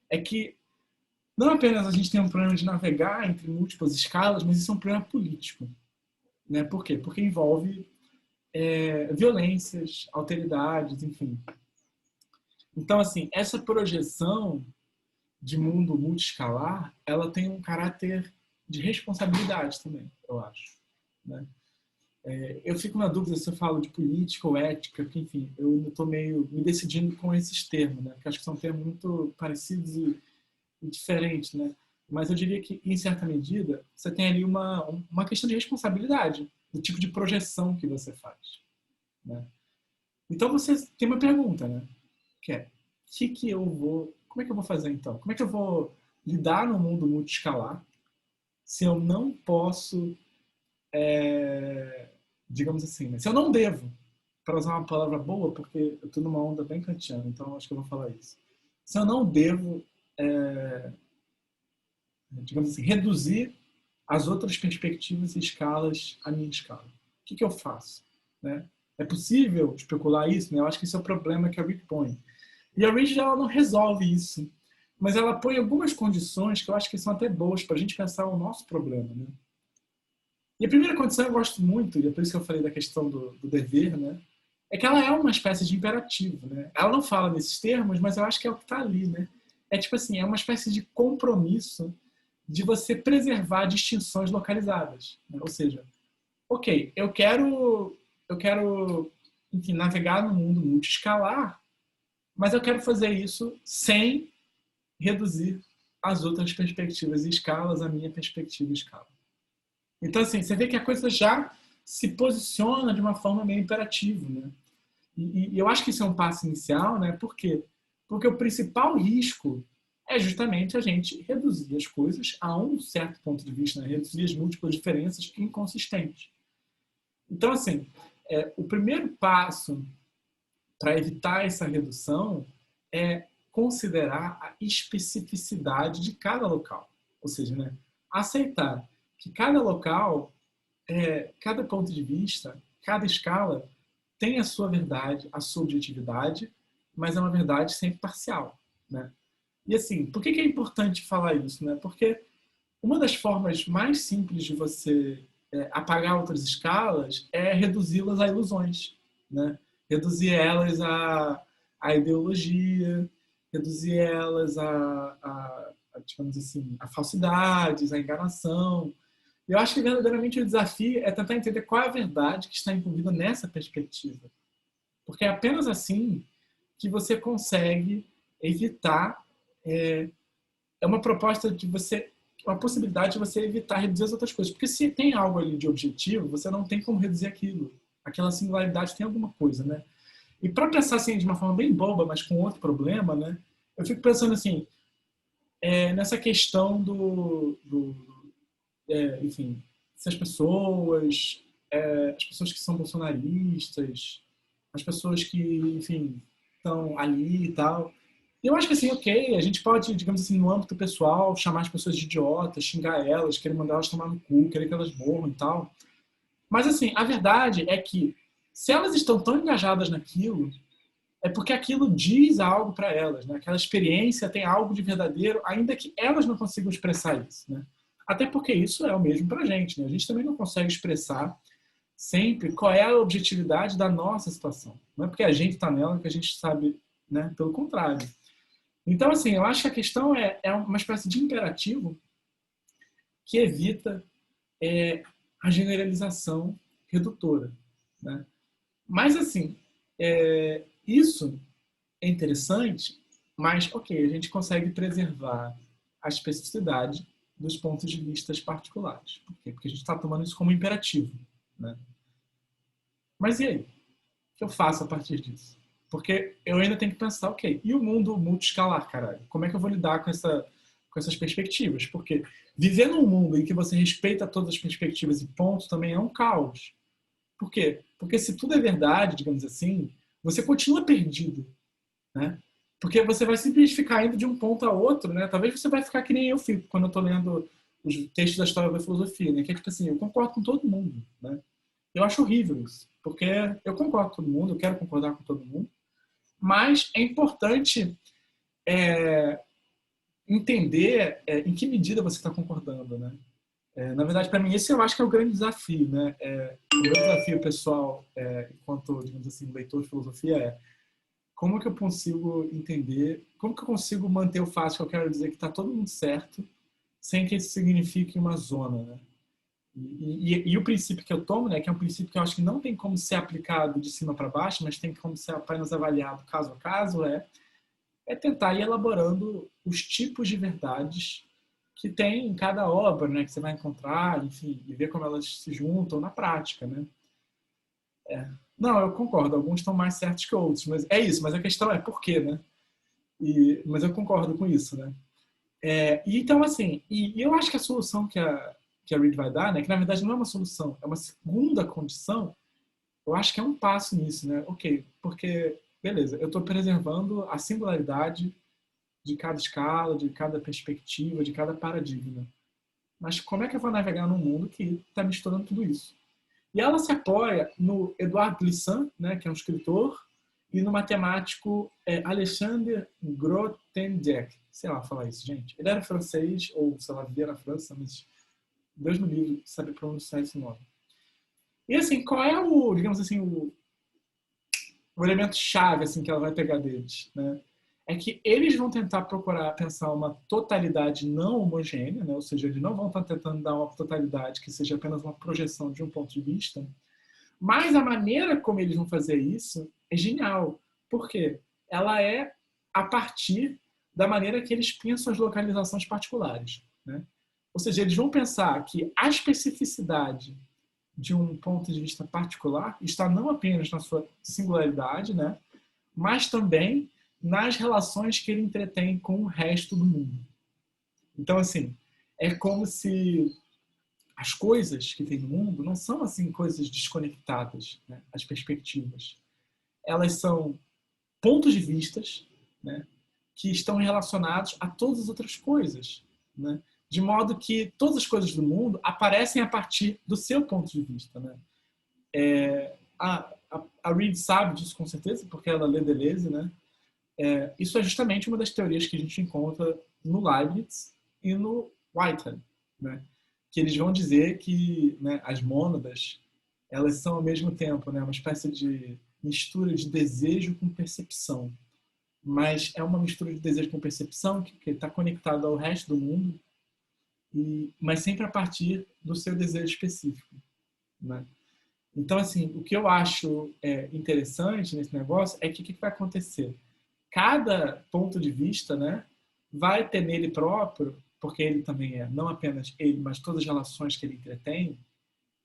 é que não apenas a gente tem um problema de navegar entre múltiplas escalas, mas isso é um problema político. Né? Por quê? Porque envolve violências, alteridades, enfim. Então, assim, essa projeção de mundo multiescalar, ela tem um caráter de responsabilidade também, eu acho. Né? Eu fico na dúvida se eu falo de política ou ética, porque, enfim, eu estou meio me decidindo com esses termos, né? Porque acho que são termos muito parecidos e diferentes, né? Mas eu diria que, em certa medida, você tem ali uma questão de responsabilidade, do tipo de projeção que você faz. Né? Então você tem uma pergunta, né? Que é, como é que eu vou fazer então? Como é que eu vou lidar no mundo multiescalar se eu não posso, digamos assim, né? Se eu não devo, para usar uma palavra boa, porque eu estou numa onda bem kantiana, então acho que eu vou falar isso. Se eu não devo, digamos assim, reduzir as outras perspectivas e escalas à minha escala, o que eu faço? Né? É possível especular isso? Né? Eu acho que esse é o problema que a Rick põe. E a Ridge ela não resolve isso, mas ela põe algumas condições que eu acho que são até boas para a gente pensar o nosso problema. Né? E a primeira condição eu gosto muito, e é por isso que eu falei da questão do dever, né? é que ela é uma espécie de imperativo, né? Ela não fala nesses termos, mas eu acho que é o que está ali, né? É tipo assim, é uma espécie de compromisso de você preservar distinções localizadas, né? Ou seja, ok, eu quero, enfim, navegar no mundo multiescalar, mas eu quero fazer isso sem reduzir as outras perspectivas e escalas, a minha perspectiva e escala. Então, assim, você vê que a coisa já se posiciona de uma forma meio imperativa, né? E eu acho que isso é um passo inicial, né? Por quê? Porque o principal risco é justamente a gente reduzir as coisas a um certo ponto de vista, né? Reduzir as múltiplas diferenças inconsistentes. Então, assim, o primeiro passo para evitar essa redução é considerar a especificidade de cada local. Ou seja, né, aceitar que cada local, cada ponto de vista, cada escala tem a sua verdade, a sua objetividade, mas é uma verdade sempre parcial. Né? E assim, por que é importante falar isso? Né? Porque uma das formas mais simples de você apagar outras escalas é reduzi-las a ilusões, né? Reduzir elas a ideologia, reduzir elas digamos assim, a falsidades, a enganação. Eu acho que verdadeiramente o desafio é tentar entender qual é a verdade que está envolvida nessa perspectiva. Porque é apenas assim que você consegue evitar. É uma proposta de você, uma possibilidade de você evitar reduzir as outras coisas. Porque se tem algo ali de objetivo, você não tem como reduzir aquilo. Aquela singularidade tem alguma coisa, né? E para pensar assim de uma forma bem boba, mas com outro problema, né? Eu fico pensando assim, nessa questão enfim, se as pessoas que são bolsonaristas, as pessoas que, enfim, estão ali e tal. Eu acho que assim, ok, a gente pode, digamos assim, no âmbito pessoal, chamar as pessoas de idiotas, xingar elas, querer mandar elas tomar no cu, querer que elas morram e tal. Mas assim, a verdade é que se elas estão tão engajadas naquilo, é porque aquilo diz algo para elas, né? Aquela experiência tem algo de verdadeiro, ainda que elas não consigam expressar isso, né? Até porque isso é o mesmo para a gente, né? A gente também não consegue expressar sempre qual é a objetividade da nossa situação. Não é porque a gente está nela que a gente sabe, né? Pelo contrário. Então, assim, eu acho que a questão é uma espécie de imperativo que evita a generalização redutora, né? Mas, assim, isso é interessante, mas, ok, a gente consegue preservar a especificidade dos pontos de vista particulares. Por quê? Porque a gente está tomando isso como imperativo, né? Mas e aí? O que eu faço a partir disso? Porque eu ainda tenho que pensar, ok, e o mundo multiescalar, caralho? Como é que eu vou lidar com essas perspectivas? Porque viver num mundo em que você respeita todas as perspectivas e ponto também é um caos. Por quê? Porque se tudo é verdade, digamos assim, você continua perdido, né? Porque você vai simplesmente ficar indo de um ponto a outro, né? Talvez você vai ficar que nem eu fico quando eu estou lendo os textos da história da filosofia, né? Que é tipo assim, eu concordo com todo mundo, né? Eu acho horrível isso, porque eu concordo com todo mundo, eu quero concordar com todo mundo, mas é importante entender em que medida você está concordando, né? Na verdade, para mim, esse eu acho que é o grande desafio, né? O meu desafio pessoal, enquanto, digamos assim, leitor de filosofia, é como que eu consigo entender, como que eu consigo manter o fato que eu quero dizer que está todo mundo certo, sem que isso signifique uma zona, né? E o princípio que eu tomo, né, que é um princípio que eu acho que não tem como ser aplicado de cima para baixo, mas tem como ser apenas avaliado caso a caso, é tentar ir elaborando os tipos de verdades que tem em cada obra, né, que você vai encontrar, enfim, e ver como elas se juntam na prática, né? Não, eu concordo, alguns estão mais certos que outros, mas é isso, mas a questão é por quê, né? Mas eu concordo com isso, né? E então, assim, e eu acho que a solução que a Reed vai dar, né, que na verdade não é uma solução, é uma segunda condição, eu acho que é um passo nisso, né? Ok, porque, beleza, eu estou preservando a singularidade de cada escala, de cada perspectiva, de cada paradigma. Mas como é que eu vou navegar num mundo que está misturando tudo isso? E ela se apoia no Edouard Glissant, né, que é um escritor, e no matemático Alexandre Grothendieck. Sei lá falar isso, gente. Ele era francês, ou sei lá, vivia na França, mas Deus me livre saber pronunciar esse nome. E assim, qual é o, digamos assim, o elemento chave assim, que ela vai pegar deles, né? É que eles vão tentar procurar pensar uma totalidade não homogênea, né? Ou seja, eles não vão estar tentando dar uma totalidade que seja apenas uma projeção de um ponto de vista, mas a maneira como eles vão fazer isso é genial. Por quê? Ela é a partir da maneira que eles pensam as localizações particulares, né? Ou seja, eles vão pensar que a especificidade de um ponto de vista particular está não apenas na sua singularidade, né, mas também nas relações que ele entretém com o resto do mundo. Então, assim, é como se as coisas que tem no mundo não são assim coisas desconectadas, né, as perspectivas. Elas são pontos de vistas, né, que estão relacionados a todas as outras coisas, né? De modo que todas as coisas do mundo aparecem a partir do seu ponto de vista, né? A Reed sabe disso com certeza, porque ela lê Deleuze, né? Isso é justamente uma das teorias que a gente encontra no Leibniz e no Whitehead, né? Que eles vão dizer que, né, as mônadas, elas são ao mesmo tempo, né, uma espécie de mistura de desejo com percepção, mas é uma mistura de desejo com percepção que está conectada ao resto do mundo, mas sempre a partir do seu desejo específico, né? Então, assim, o que eu acho interessante nesse negócio é que o que vai acontecer? Cada ponto de vista, né, vai ter nele próprio, porque ele também é não apenas ele, mas todas as relações que ele entretém,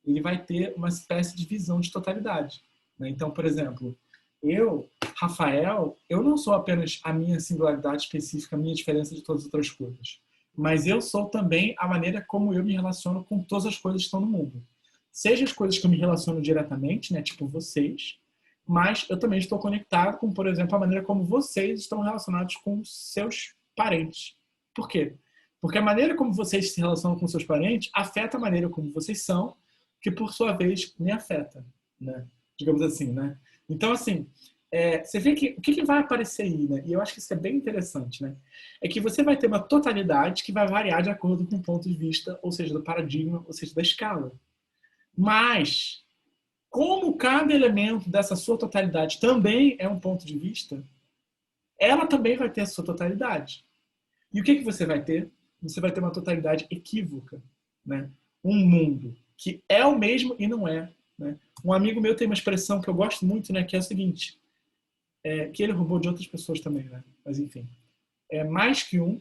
ele vai ter uma espécie de visão de totalidade, né? Então, por exemplo, eu, Rafael, eu não sou apenas a minha singularidade específica, a minha diferença de todas as outras coisas, mas eu sou também a maneira como eu me relaciono com todas as coisas que estão no mundo. Seja as coisas que eu me relaciono diretamente, né, tipo vocês, mas eu também estou conectado com, por exemplo, a maneira como vocês estão relacionados com seus parentes. Por quê? Porque a maneira como vocês se relacionam com seus parentes afeta a maneira como vocês são, que por sua vez me afeta, né? Digamos assim, né? Então, assim, você vê que o que vai aparecer aí, né? E eu acho que isso é bem interessante, né? É que você vai ter uma totalidade que vai variar de acordo com o ponto de vista, ou seja, do paradigma, ou seja, da escala. Mas, como cada elemento dessa sua totalidade também é um ponto de vista, ela também vai ter a sua totalidade. E o que você vai ter? Você vai ter uma totalidade equívoca, né? Um mundo que é o mesmo e não é, né? Um amigo meu tem uma expressão que eu gosto muito, né? Que é o seguinte, que ele roubou de outras pessoas também, né? Mas enfim, é mais que um,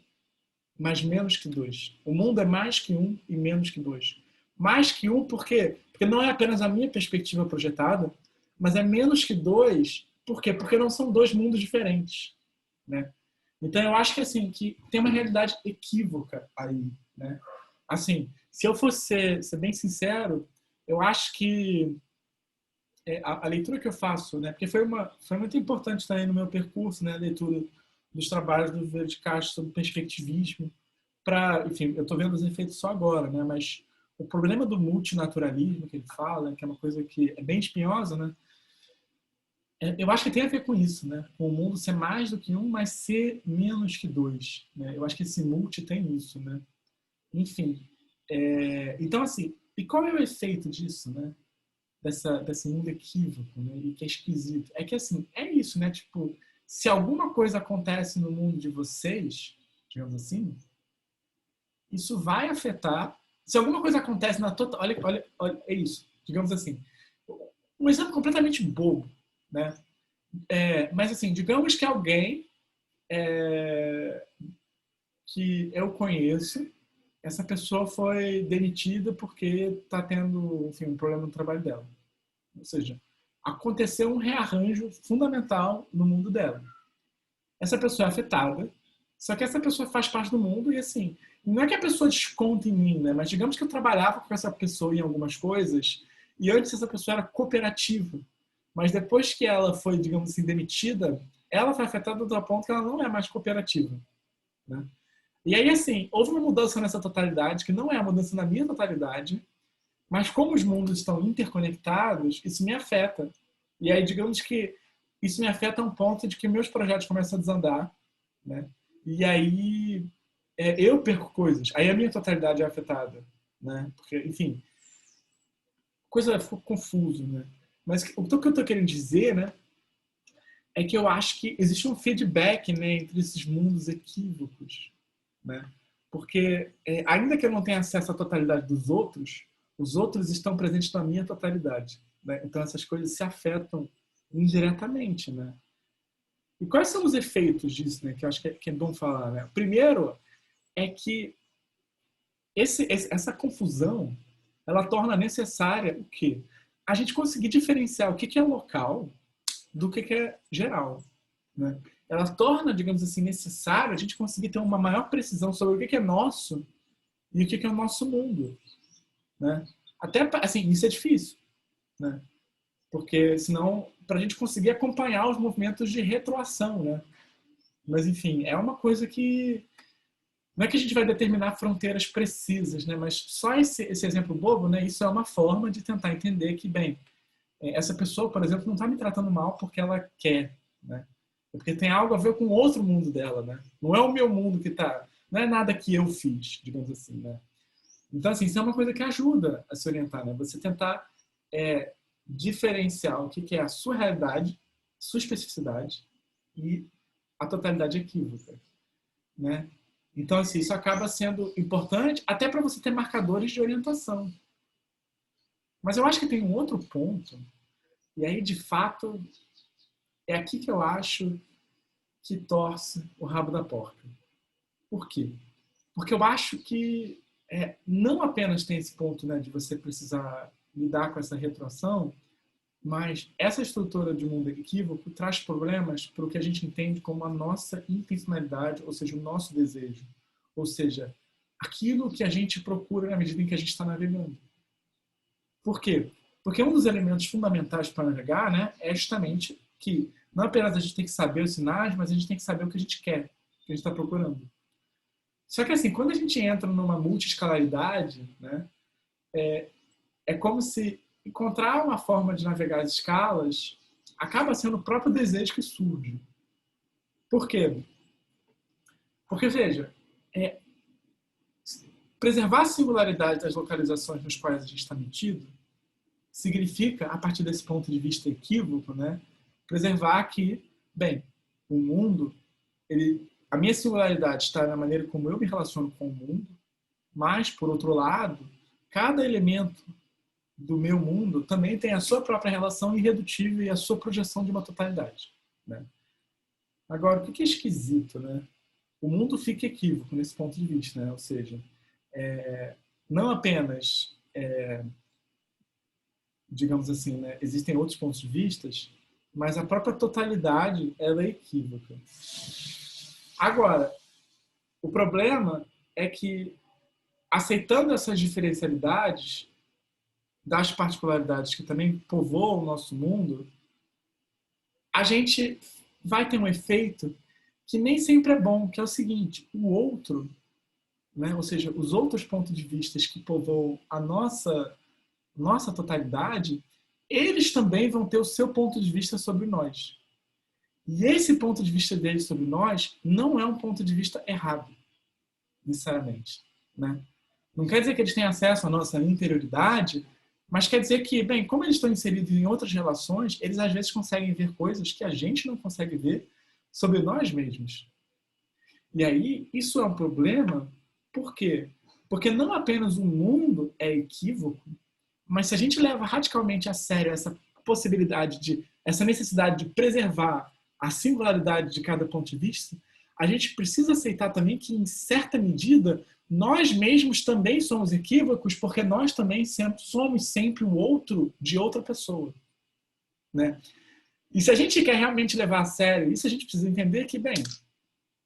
mas menos que dois. O mundo é mais que um e menos que dois. Mais que um, por quê? Porque não é apenas a minha perspectiva projetada, mas é menos que dois, por quê? Porque não são dois mundos diferentes, né? Então eu acho que assim que tem uma realidade equívoca aí, né? Assim, se eu fosse ser bem sincero, eu acho que a leitura que eu faço, né? Porque foi muito importante também no meu percurso, né? A leitura dos trabalhos do Vieira de Castro sobre perspectivismo, para, enfim, eu estou vendo os efeitos só agora, né? Mas o problema do multinaturalismo que ele fala, que é uma coisa que é bem espinhosa, né? Eu acho que tem a ver com isso, né? Com o mundo ser mais do que um, mas ser menos que dois, né? Eu acho que esse multi tem isso, né? Enfim, então assim, e qual é o efeito disso, né? Desse mundo equívoco, né? E que é esquisito. É que assim, é isso, né? Tipo, se alguma coisa acontece no mundo de vocês, digamos assim, isso vai afetar. Se alguma coisa acontece na total. Olha, é isso. Digamos assim. Um exemplo completamente bobo, né? Mas assim, digamos que alguém que eu conheço, essa pessoa foi demitida porque está tendo, enfim, um problema no trabalho dela. Ou seja, aconteceu um rearranjo fundamental no mundo dela. Essa pessoa é afetada, só que essa pessoa faz parte do mundo e assim, não é que a pessoa desconta em mim, né? Mas digamos que eu trabalhava com essa pessoa em algumas coisas e antes essa pessoa era cooperativa. Mas depois que ela foi, digamos assim, demitida, ela foi afetada do ponto que ela não é mais cooperativa, né? E aí, assim, houve uma mudança nessa totalidade, que não é a mudança na minha totalidade, mas como os mundos estão interconectados, isso me afeta. E aí, digamos que isso me afeta a um ponto de que meus projetos começam a desandar, né? E aí eu perco coisas. Aí a minha totalidade é afetada, né? Porque, enfim, coisa ficou confuso, né? Mas o que eu estou querendo dizer, né? é que eu acho que existe um feedback, né, entre esses mundos equívocos, né? Porque, ainda que eu não tenha acesso à totalidade dos outros, os outros estão presentes na minha totalidade, né? Então essas coisas se afetam indiretamente, né? E quais são os efeitos disso, né? Que eu acho que é bom falar, né? Primeiro é que essa confusão, ela torna necessária o quê? A gente conseguir diferenciar o que é local do que é geral, né? Ela torna, digamos assim, necessário a gente conseguir ter uma maior precisão sobre o que é nosso e o que é o nosso mundo, né? Até, assim, isso é difícil, né? Porque, senão, para a gente conseguir acompanhar os movimentos de retroação, né? Mas, enfim, é uma coisa que não é que a gente vai determinar fronteiras precisas, né? Mas só esse exemplo bobo, né? Isso é uma forma de tentar entender que, bem, essa pessoa, por exemplo, não está me tratando mal porque ela quer, né? É porque tem algo a ver com o outro mundo dela, né? Não é o meu mundo que está... Não é nada que eu fiz, digamos assim, né? Então, assim, isso é uma coisa que ajuda a se orientar, né? Você tentar diferenciar o que é a sua realidade, sua especificidade e a totalidade equívoca, né? Então, assim, isso acaba sendo importante até para você ter marcadores de orientação. Mas eu acho que tem um outro ponto, e aí, de fato, é aqui que eu acho que torce o rabo da porca. Por quê? Porque eu acho que não apenas tem esse ponto, né, de você precisar lidar com essa retroação, mas essa estrutura de mundo equívoco traz problemas para o que a gente entende como a nossa intencionalidade, ou seja, o nosso desejo. Ou seja, aquilo que a gente procura na medida em que a gente está navegando. Por quê? Porque um dos elementos fundamentais para navegar, né, é justamente que não apenas a gente tem que saber os sinais, mas a gente tem que saber o que a gente quer, o que a gente está procurando. Só que, assim, quando a gente entra numa multiescalaridade, né, é como se encontrar uma forma de navegar as escalas acaba sendo o próprio desejo que surge. Por quê? Porque, veja, preservar a singularidade das localizações nos quais a gente está metido significa, a partir desse ponto de vista equívoco, né, preservar que, bem, o mundo, a minha singularidade está na maneira como eu me relaciono com o mundo, mas, por outro lado, cada elemento do meu mundo também tem a sua própria relação irredutível e a sua projeção de uma totalidade, né? Agora, o que é esquisito, né? O mundo fica equívoco nesse ponto de vista, né? Ou seja, não apenas, digamos assim, né, existem outros pontos de vista, mas a própria totalidade ela é equívoca. Agora, o problema é que, aceitando essas diferencialidades das particularidades que também povoam o nosso mundo, a gente vai ter um efeito que nem sempre é bom, que é o seguinte: o outro, né, ou seja, os outros pontos de vista que povoam a nossa totalidade, eles também vão ter o seu ponto de vista sobre nós. E esse ponto de vista deles sobre nós não é um ponto de vista errado, necessariamente, né? Não quer dizer que eles têm acesso à nossa interioridade, mas quer dizer que, bem, como eles estão inseridos em outras relações, eles às vezes conseguem ver coisas que a gente não consegue ver sobre nós mesmos. E aí, isso é um problema, por quê? Porque não apenas o mundo é equívoco, mas se a gente leva radicalmente a sério essa possibilidade essa necessidade de preservar a singularidade de cada ponto de vista, a gente precisa aceitar também que, em certa medida, nós mesmos também somos equívocos, porque nós também somos sempre o outro de outra pessoa, né? E se a gente quer realmente levar a sério isso, a gente precisa entender que, bem,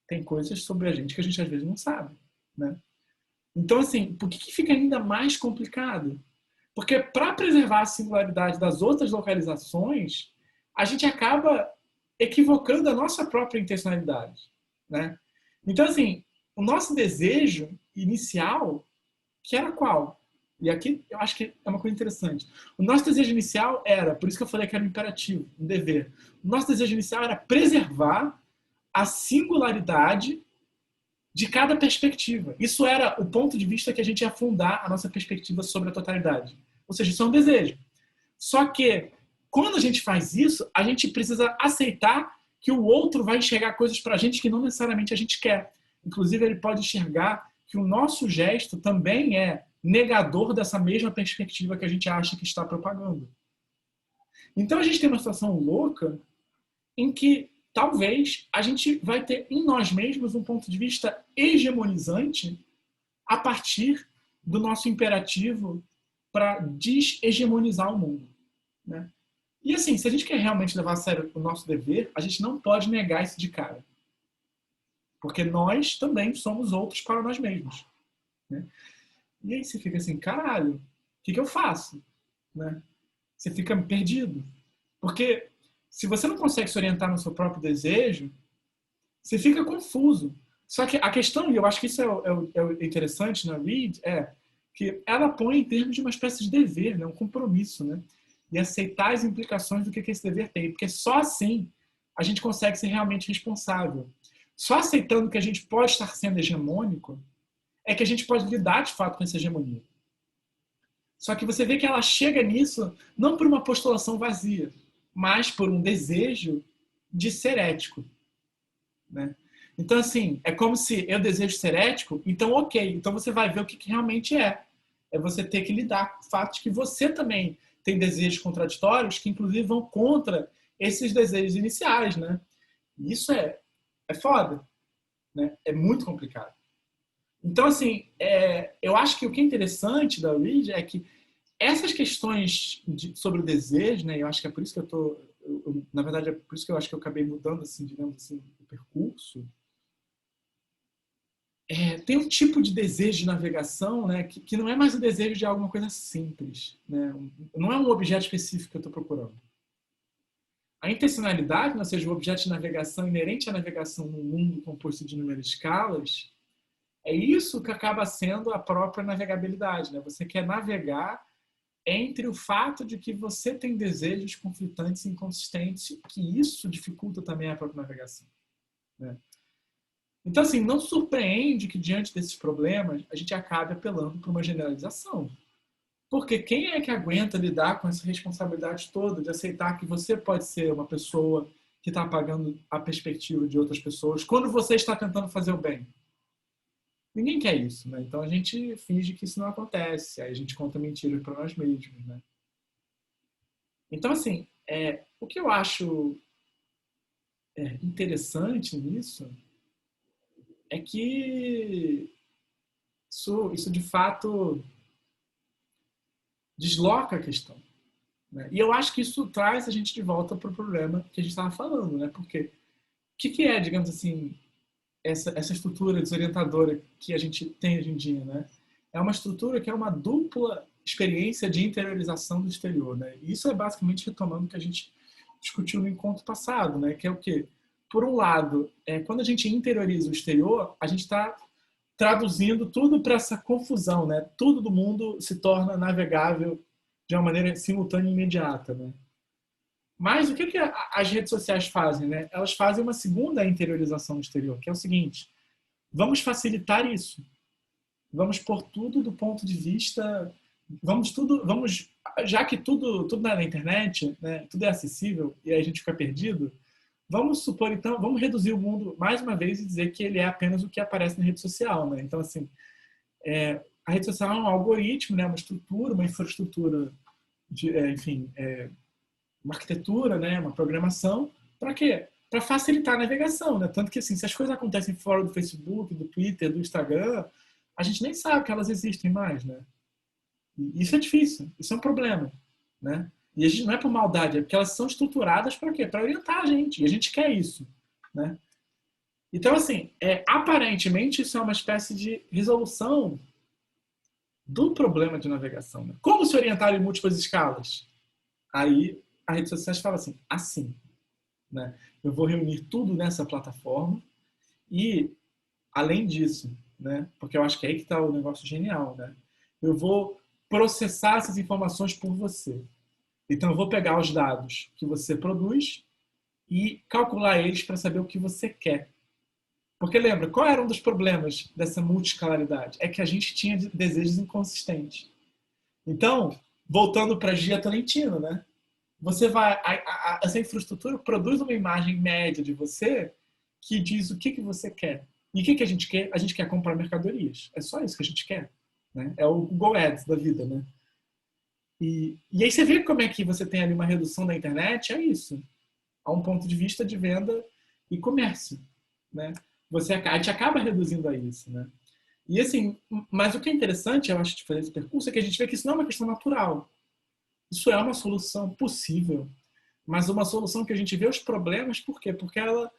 tem coisas sobre a gente que a gente às vezes não sabe, né? Então, assim, por que fica ainda mais complicado? Porque, para preservar a singularidade das outras localizações, a gente acaba equivocando a nossa própria intencionalidade, né? Então, assim, o nosso desejo inicial, que era qual? E aqui eu acho que é uma coisa interessante. O nosso desejo inicial era, por isso que eu falei que era um imperativo, um dever. O nosso desejo inicial era preservar a singularidade de cada perspectiva. Isso era o ponto de vista que a gente ia fundar a nossa perspectiva sobre a totalidade. Ou seja, isso é um desejo. Só que, quando a gente faz isso, a gente precisa aceitar que o outro vai enxergar coisas para a gente que não necessariamente a gente quer. Inclusive, ele pode enxergar que o nosso gesto também é negador dessa mesma perspectiva que a gente acha que está propagando. Então, a gente tem uma situação louca em que talvez a gente vai ter em nós mesmos um ponto de vista hegemonizante a partir do nosso imperativo para deshegemonizar o mundo, né? E assim, se a gente quer realmente levar a sério o nosso dever, a gente não pode negar isso de cara. Porque nós também somos outros para nós mesmos, né? E aí você fica assim, caralho, o que eu faço? Né? Você fica perdido. Porque se você não consegue se orientar no seu próprio desejo, você fica confuso. Só que a questão, e eu acho que isso é o interessante na Reed, é que ela põe em termos de uma espécie de dever, né? Um compromisso, né? E aceitar as implicações do que esse dever tem. Porque só assim a gente consegue ser realmente responsável. Só aceitando que a gente pode estar sendo hegemônico é que a gente pode lidar de fato com essa hegemonia. Só que você vê que ela chega nisso não por uma postulação vazia, mas por um desejo de ser ético, né? Então, assim, é como se eu desejo ser ético, então ok, então você vai ver o que realmente é. É você ter que lidar com o fato de que você também tem desejos contraditórios que, inclusive, vão contra esses desejos iniciais, né? E isso é foda, né? É muito complicado. Então, assim, eu acho que o que é interessante da Reed é que essas questões sobre o desejo, né? Eu acho que é por isso que na verdade, é por isso que eu acho que eu acabei mudando, assim, digamos assim, o percurso. Tem um tipo de desejo de navegação, né, que não é mais o desejo de alguma coisa simples, né? Não é um objeto específico que eu estou procurando. A intencionalidade, ou seja, o objeto de navegação inerente à navegação num mundo composto de inúmeras escalas, é isso que acaba sendo a própria navegabilidade, né? Você quer navegar entre o fato de que você tem desejos conflitantes e inconsistentes, que isso dificulta também a própria navegação, né? Então, assim, não surpreende que diante desses problemas a gente acabe apelando para uma generalização. Porque quem é que aguenta lidar com essa responsabilidade toda de aceitar que você pode ser uma pessoa que está apagando a perspectiva de outras pessoas quando você está tentando fazer o bem? Ninguém quer isso, né? Então a gente finge que isso não acontece, aí a gente conta mentiras para nós mesmos, né? Então, assim, o que eu acho interessante nisso é que isso de fato desloca a questão, né? E eu acho que isso traz a gente de volta para o problema que a gente estava falando, né? Porque o que é, digamos assim, essa estrutura desorientadora que a gente tem hoje em dia, né? É uma estrutura que é uma dupla experiência de interiorização do exterior, né? E isso é basicamente retomando o que a gente discutiu no encontro passado, né? Que é o quê? Por um lado, quando a gente interioriza o exterior, a gente está traduzindo tudo para essa confusão, né? Tudo do mundo se torna navegável de uma maneira simultânea e imediata, né? Mas o que as redes sociais fazem, né? Elas fazem uma segunda interiorização do exterior, que é o seguinte: vamos facilitar isso. Vamos pôr tudo do ponto de vista, já que tudo na internet, né? Tudo é acessível e aí a gente fica perdido. Vamos supor, então, vamos reduzir o mundo mais uma vez e dizer que ele é apenas o que aparece na rede social, né? Então, assim, a rede social é um algoritmo, né? Uma estrutura, uma infraestrutura, enfim, uma arquitetura, né? Uma programação. Para quê? Para facilitar a navegação, né? Tanto que, assim, se as coisas acontecem fora do Facebook, do Twitter, do Instagram, a gente nem sabe que elas existem mais, né? E isso é difícil, isso é um problema, né? E a gente não é por maldade, é porque elas são estruturadas para quê? Para orientar a gente, e a gente quer isso, né? Então, assim, aparentemente isso é uma espécie de resolução do problema de navegação, né? Como se orientar em múltiplas escalas? Aí a rede social fala assim, né? Eu vou reunir tudo nessa plataforma e, além disso, né? Porque eu acho que é aí que está o negócio genial, né? Eu vou processar essas informações por você. Então, eu vou pegar os dados que você produz e calcular eles para saber o que você quer. Porque lembra, qual era um dos problemas dessa multiscalaridade? É que a gente tinha desejos inconsistentes. Então, voltando para Gia Tolentino, né? essa infraestrutura produz uma imagem média de você que diz o que você quer. E o que a gente quer? A gente quer comprar mercadorias. É só isso que a gente quer. Né? É o Google Ads da vida, né? E aí você vê como é que você tem ali uma redução da internet, é isso. A um ponto de vista de venda e comércio, né? A gente acaba reduzindo a isso, né? E assim, mas o que é interessante, eu acho, de fazer esse percurso, é que a gente vê que isso não é uma questão natural. Isso é uma solução possível, mas uma solução que a gente vê os problemas, por quê? Porque ela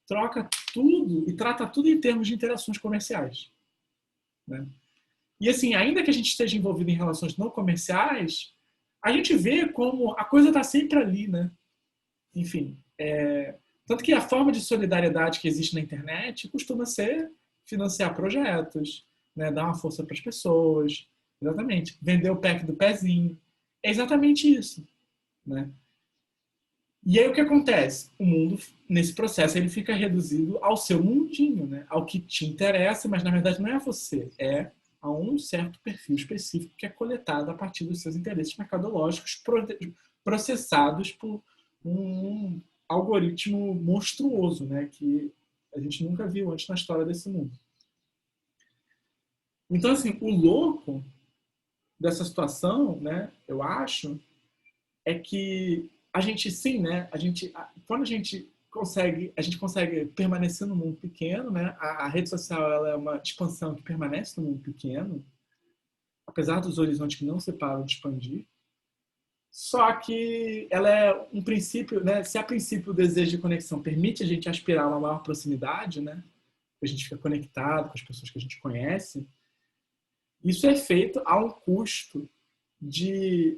troca tudo e trata tudo em termos de interações comerciais, né? E assim, ainda que a gente esteja envolvido em relações não comerciais, a gente vê como a coisa está sempre ali, né? Enfim, tanto que a forma de solidariedade que existe na internet costuma ser financiar projetos, né? Dar uma força para as pessoas, exatamente, vender o pack do pezinho, é exatamente isso, né? E aí o que acontece? O mundo, nesse processo, ele fica reduzido ao seu mundinho, né? Ao que te interessa, mas na verdade não é a você, é a um certo perfil específico que é coletado a partir dos seus interesses mercadológicos processados por um algoritmo monstruoso, né? Que a gente nunca viu antes na história desse mundo. Então, assim, o louco dessa situação, né? Eu acho, é que a gente sim, né? Quando a gente consegue permanecer no mundo pequeno, né? A rede social ela é uma expansão que permanece no mundo pequeno, apesar dos horizontes que não se param de expandir. Só que ela é um princípio, né? Se a princípio o desejo de conexão permite a gente aspirar a uma maior proximidade, né? A gente fica conectado com as pessoas que a gente conhece. Isso é feito a um custo de,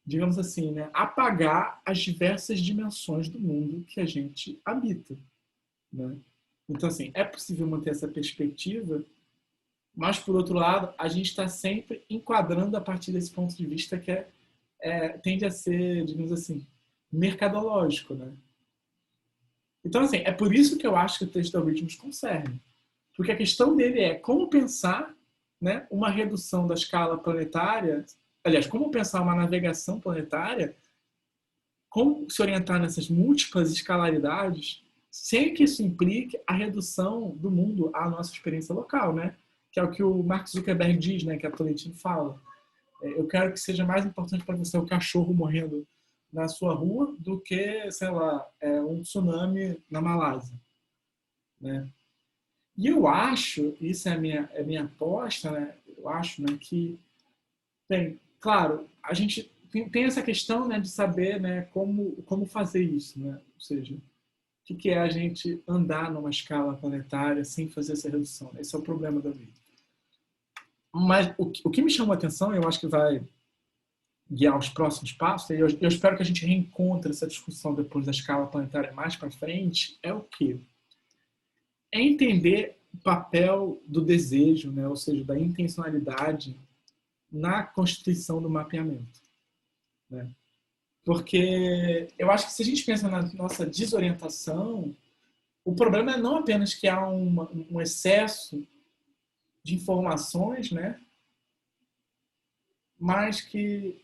digamos assim, né, apagar as diversas dimensões do mundo que a gente habita. Né? Então, assim, é possível manter essa perspectiva, mas, por outro lado, a gente está sempre enquadrando a partir desse ponto de vista que tende a ser, digamos assim, mercadológico. Né? Então, assim, é por isso que eu acho que o texto de algoritmos concerne. Porque a questão dele é como pensar, né, uma redução da escala planetária, aliás, como pensar uma navegação planetária, como se orientar nessas múltiplas escalaridades, sem que isso implique a redução do mundo à nossa experiência local, né? Que é o que o Mark Zuckerberg diz, né? Que a Tolentino fala. Eu quero que seja mais importante para você o cachorro morrendo na sua rua do que, sei lá, um tsunami na Malásia, né? E eu acho, isso é a minha aposta, né? Eu acho, né, que, bem, claro, a gente tem essa questão, né, de saber, né, como fazer isso, né? Ou seja, o que é a gente andar numa escala planetária sem fazer essa redução? Esse é o problema da vida. Mas o que me chamou a atenção, e eu acho que vai guiar os próximos passos, e eu espero que a gente reencontre essa discussão depois da escala planetária mais para frente, é o quê? É entender o papel do desejo, né? Ou seja, da intencionalidade na constituição do mapeamento. Né? Porque eu acho que se a gente pensa na nossa desorientação, o problema é não apenas que há um excesso de informações, né? Mas que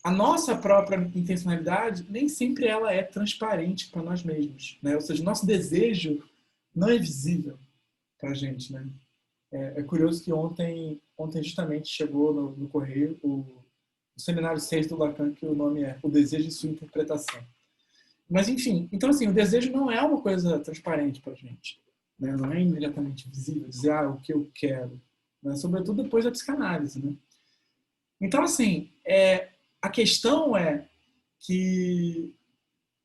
a nossa própria intencionalidade nem sempre ela é transparente para nós mesmos. Né? Ou seja, o nosso desejo não é visível para a gente. Né? É curioso que ontem justamente chegou no correio o seminário 6 do Lacan, que o nome é O Desejo e Sua Interpretação. Mas, enfim, então, assim, o desejo não é uma coisa transparente para a gente. Né? Não é imediatamente visível, dizer, o que eu quero. Né? Sobretudo depois da psicanálise. Né? Então, assim, a questão é que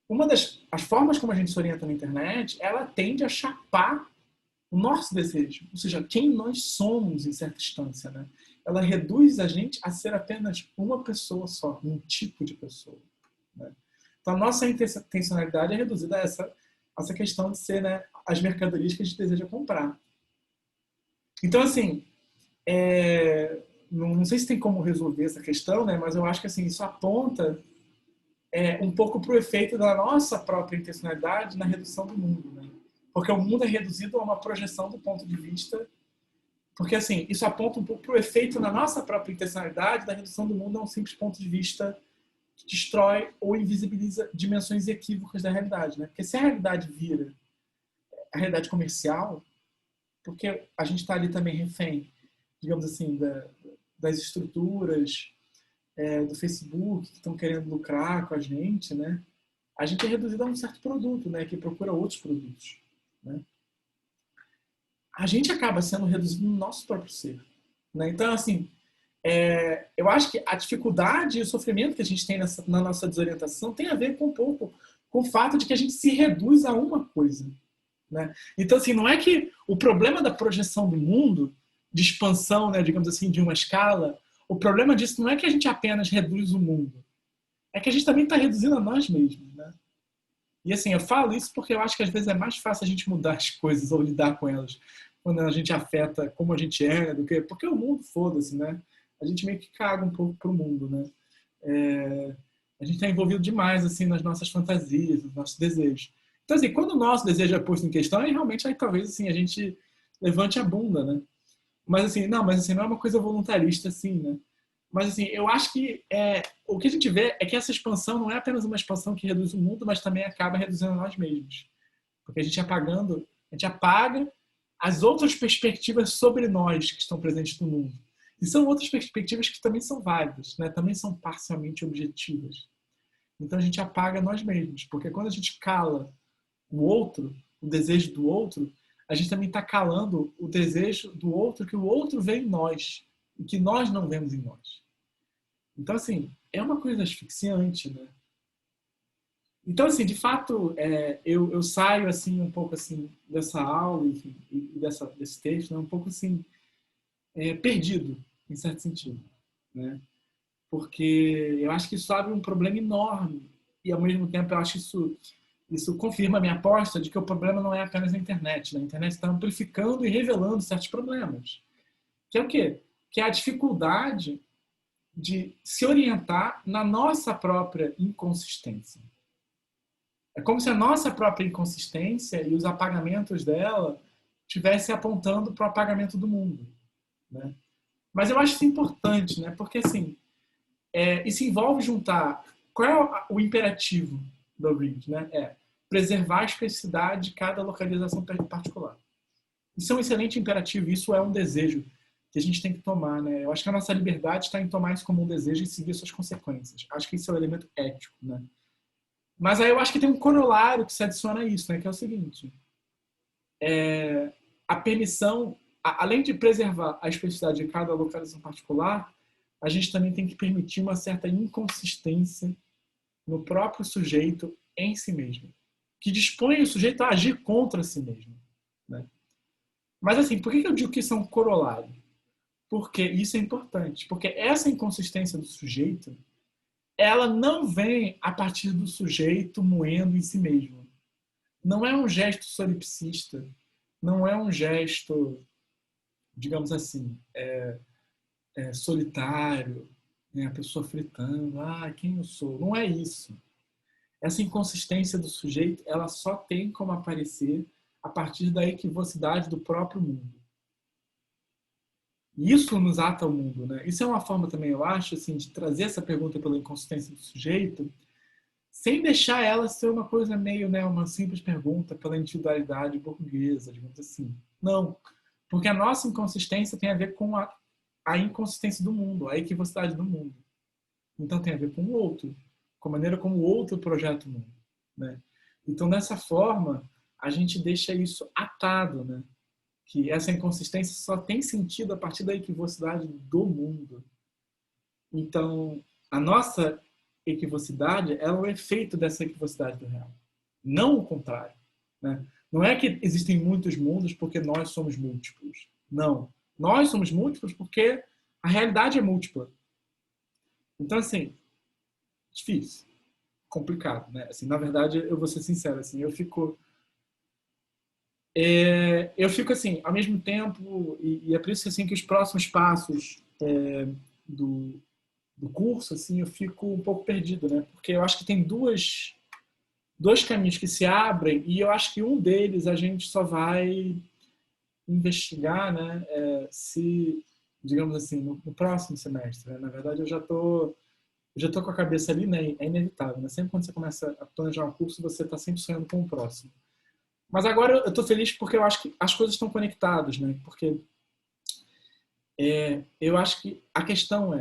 uma das as formas como a gente se orienta na internet, ela tende a chapar o nosso desejo, ou seja, quem nós somos em certa instância, né? Ela reduz a gente a ser apenas uma pessoa só, um tipo de pessoa. Né? Então, a nossa intencionalidade é reduzida a essa questão de ser, né, as mercadorias que a gente deseja comprar. Então, assim, não sei se tem como resolver essa questão, né, mas eu acho que assim, isso aponta um pouco para o efeito da nossa própria intencionalidade na redução do mundo. Né? Porque o mundo é reduzido a uma projeção do ponto de vista. Porque, assim, isso aponta um pouco para o efeito na nossa própria intencionalidade da redução do mundo a um simples ponto de vista que destrói ou invisibiliza dimensões equívocas da realidade, né? Porque se a realidade vira a realidade comercial, porque a gente está ali também refém, digamos assim, das estruturas do Facebook que estão querendo lucrar com a gente, né? A gente é reduzido a um certo produto, né? Que procura outros produtos, né? A gente acaba sendo reduzido no nosso próprio ser, né? Então, assim, eu acho que a dificuldade e o sofrimento que a gente tem na nossa desorientação tem a ver com um pouco com o fato de que a gente se reduz a uma coisa, né? Então, assim, não é que o problema da projeção do mundo, de expansão, né, digamos assim, de uma escala, o problema disso não é que a gente apenas reduz o mundo, é que a gente também está reduzindo a nós mesmos, né? E assim, eu falo isso porque eu acho que às vezes é mais fácil a gente mudar as coisas ou lidar com elas quando a gente afeta como a gente é, do que porque o mundo, foda-se, né? A gente meio que caga um pouco pro mundo, né? A gente está envolvido demais assim nas nossas fantasias, nos nossos desejos. Então, assim, quando o nosso desejo é posto em questão, aí realmente aí talvez assim a gente levante a bunda, né? Mas assim, não, mas assim, não é uma coisa voluntarista assim, né? Mas assim, eu acho que o que a gente vê é que essa expansão não é apenas uma expansão que reduz o mundo, mas também acaba reduzindo nós mesmos. Porque a gente apagando, a gente apaga as outras perspectivas sobre nós que estão presentes no mundo. E são outras perspectivas que também são válidas, né? Também são parcialmente objetivas. Então a gente apaga nós mesmos, porque quando a gente cala o outro, o desejo do outro, a gente também está calando o desejo do outro que o outro vê em nós e que nós não vemos em nós. Então, assim, é uma coisa asfixiante, né? Então, assim, de fato, eu saio, assim, um pouco, assim, dessa aula, enfim, e desse texto, né, um pouco, assim, perdido, em certo sentido, né? Porque eu acho que isso abre um problema enorme e, ao mesmo tempo, eu acho que isso confirma a minha aposta de que o problema não é apenas a internet, né? A internet está amplificando e revelando certos problemas. Que é o quê? Que é a dificuldade de se orientar na nossa própria inconsistência. É como se a nossa própria inconsistência e os apagamentos dela estivessem apontando para o apagamento do mundo, né? Mas eu acho isso importante, né? Porque assim, isso envolve juntar qual é o imperativo do Reed, né? Preservar a especificidade de cada localização particular. Isso é um excelente imperativo, isso é um desejo que a gente tem que tomar, né? Eu acho que a nossa liberdade está em tomar isso como um desejo e seguir suas consequências. Acho que isso é um elemento ético, né? Mas aí eu acho que tem um corolário que se adiciona a isso, né? Que é o seguinte: a permissão, além de preservar a especificidade de cada localização particular, a gente também tem que permitir uma certa inconsistência no próprio sujeito em si mesmo, que dispõe o sujeito a agir contra si mesmo, né? Mas assim, por que eu digo que isso é um corolário? Porque isso é importante, porque essa inconsistência do sujeito, ela não vem a partir do sujeito moendo em si mesmo. Não é um gesto solipsista, não é um gesto, digamos assim, solitário, né? A pessoa fritando, quem eu sou? Não é isso. Essa inconsistência do sujeito, ela só tem como aparecer a partir da equivocidade do próprio mundo. E isso nos ata ao mundo, né? Isso é uma forma também, eu acho, assim, de trazer essa pergunta pela inconsistência do sujeito, sem deixar ela ser uma coisa meio, né, uma simples pergunta pela individualidade burguesa, digamos assim. Não, porque a nossa inconsistência tem a ver com a inconsistência do mundo, a equivocidade do mundo. Então tem a ver com o outro, com a maneira como o outro projeta o mundo, né? Então, dessa forma, a gente deixa isso atado, né? Que essa inconsistência só tem sentido a partir da equivocidade do mundo. Então, a nossa equivocidade é o efeito dessa equivocidade do real, não o contrário, né? Não é que existem muitos mundos porque nós somos múltiplos. Não. Nós somos múltiplos porque a realidade é múltipla. Então, assim, difícil, complicado, né? Assim, na verdade, eu vou ser sincero, assim, eu fico assim, ao mesmo tempo, e é por isso assim que os próximos passos do, do curso, assim, eu fico um pouco perdido, né? Porque eu acho que tem dois caminhos que se abrem e eu acho que um deles a gente só vai investigar, né? Se, digamos assim, no próximo semestre, né? Na verdade, eu já estou eu já estou com a cabeça ali, né? É inevitável, né? Sempre quando você começa a planejar um curso, você está sempre sonhando com o próximo. Mas agora eu estou feliz porque eu acho que as coisas estão conectadas, né? Porque eu acho que a questão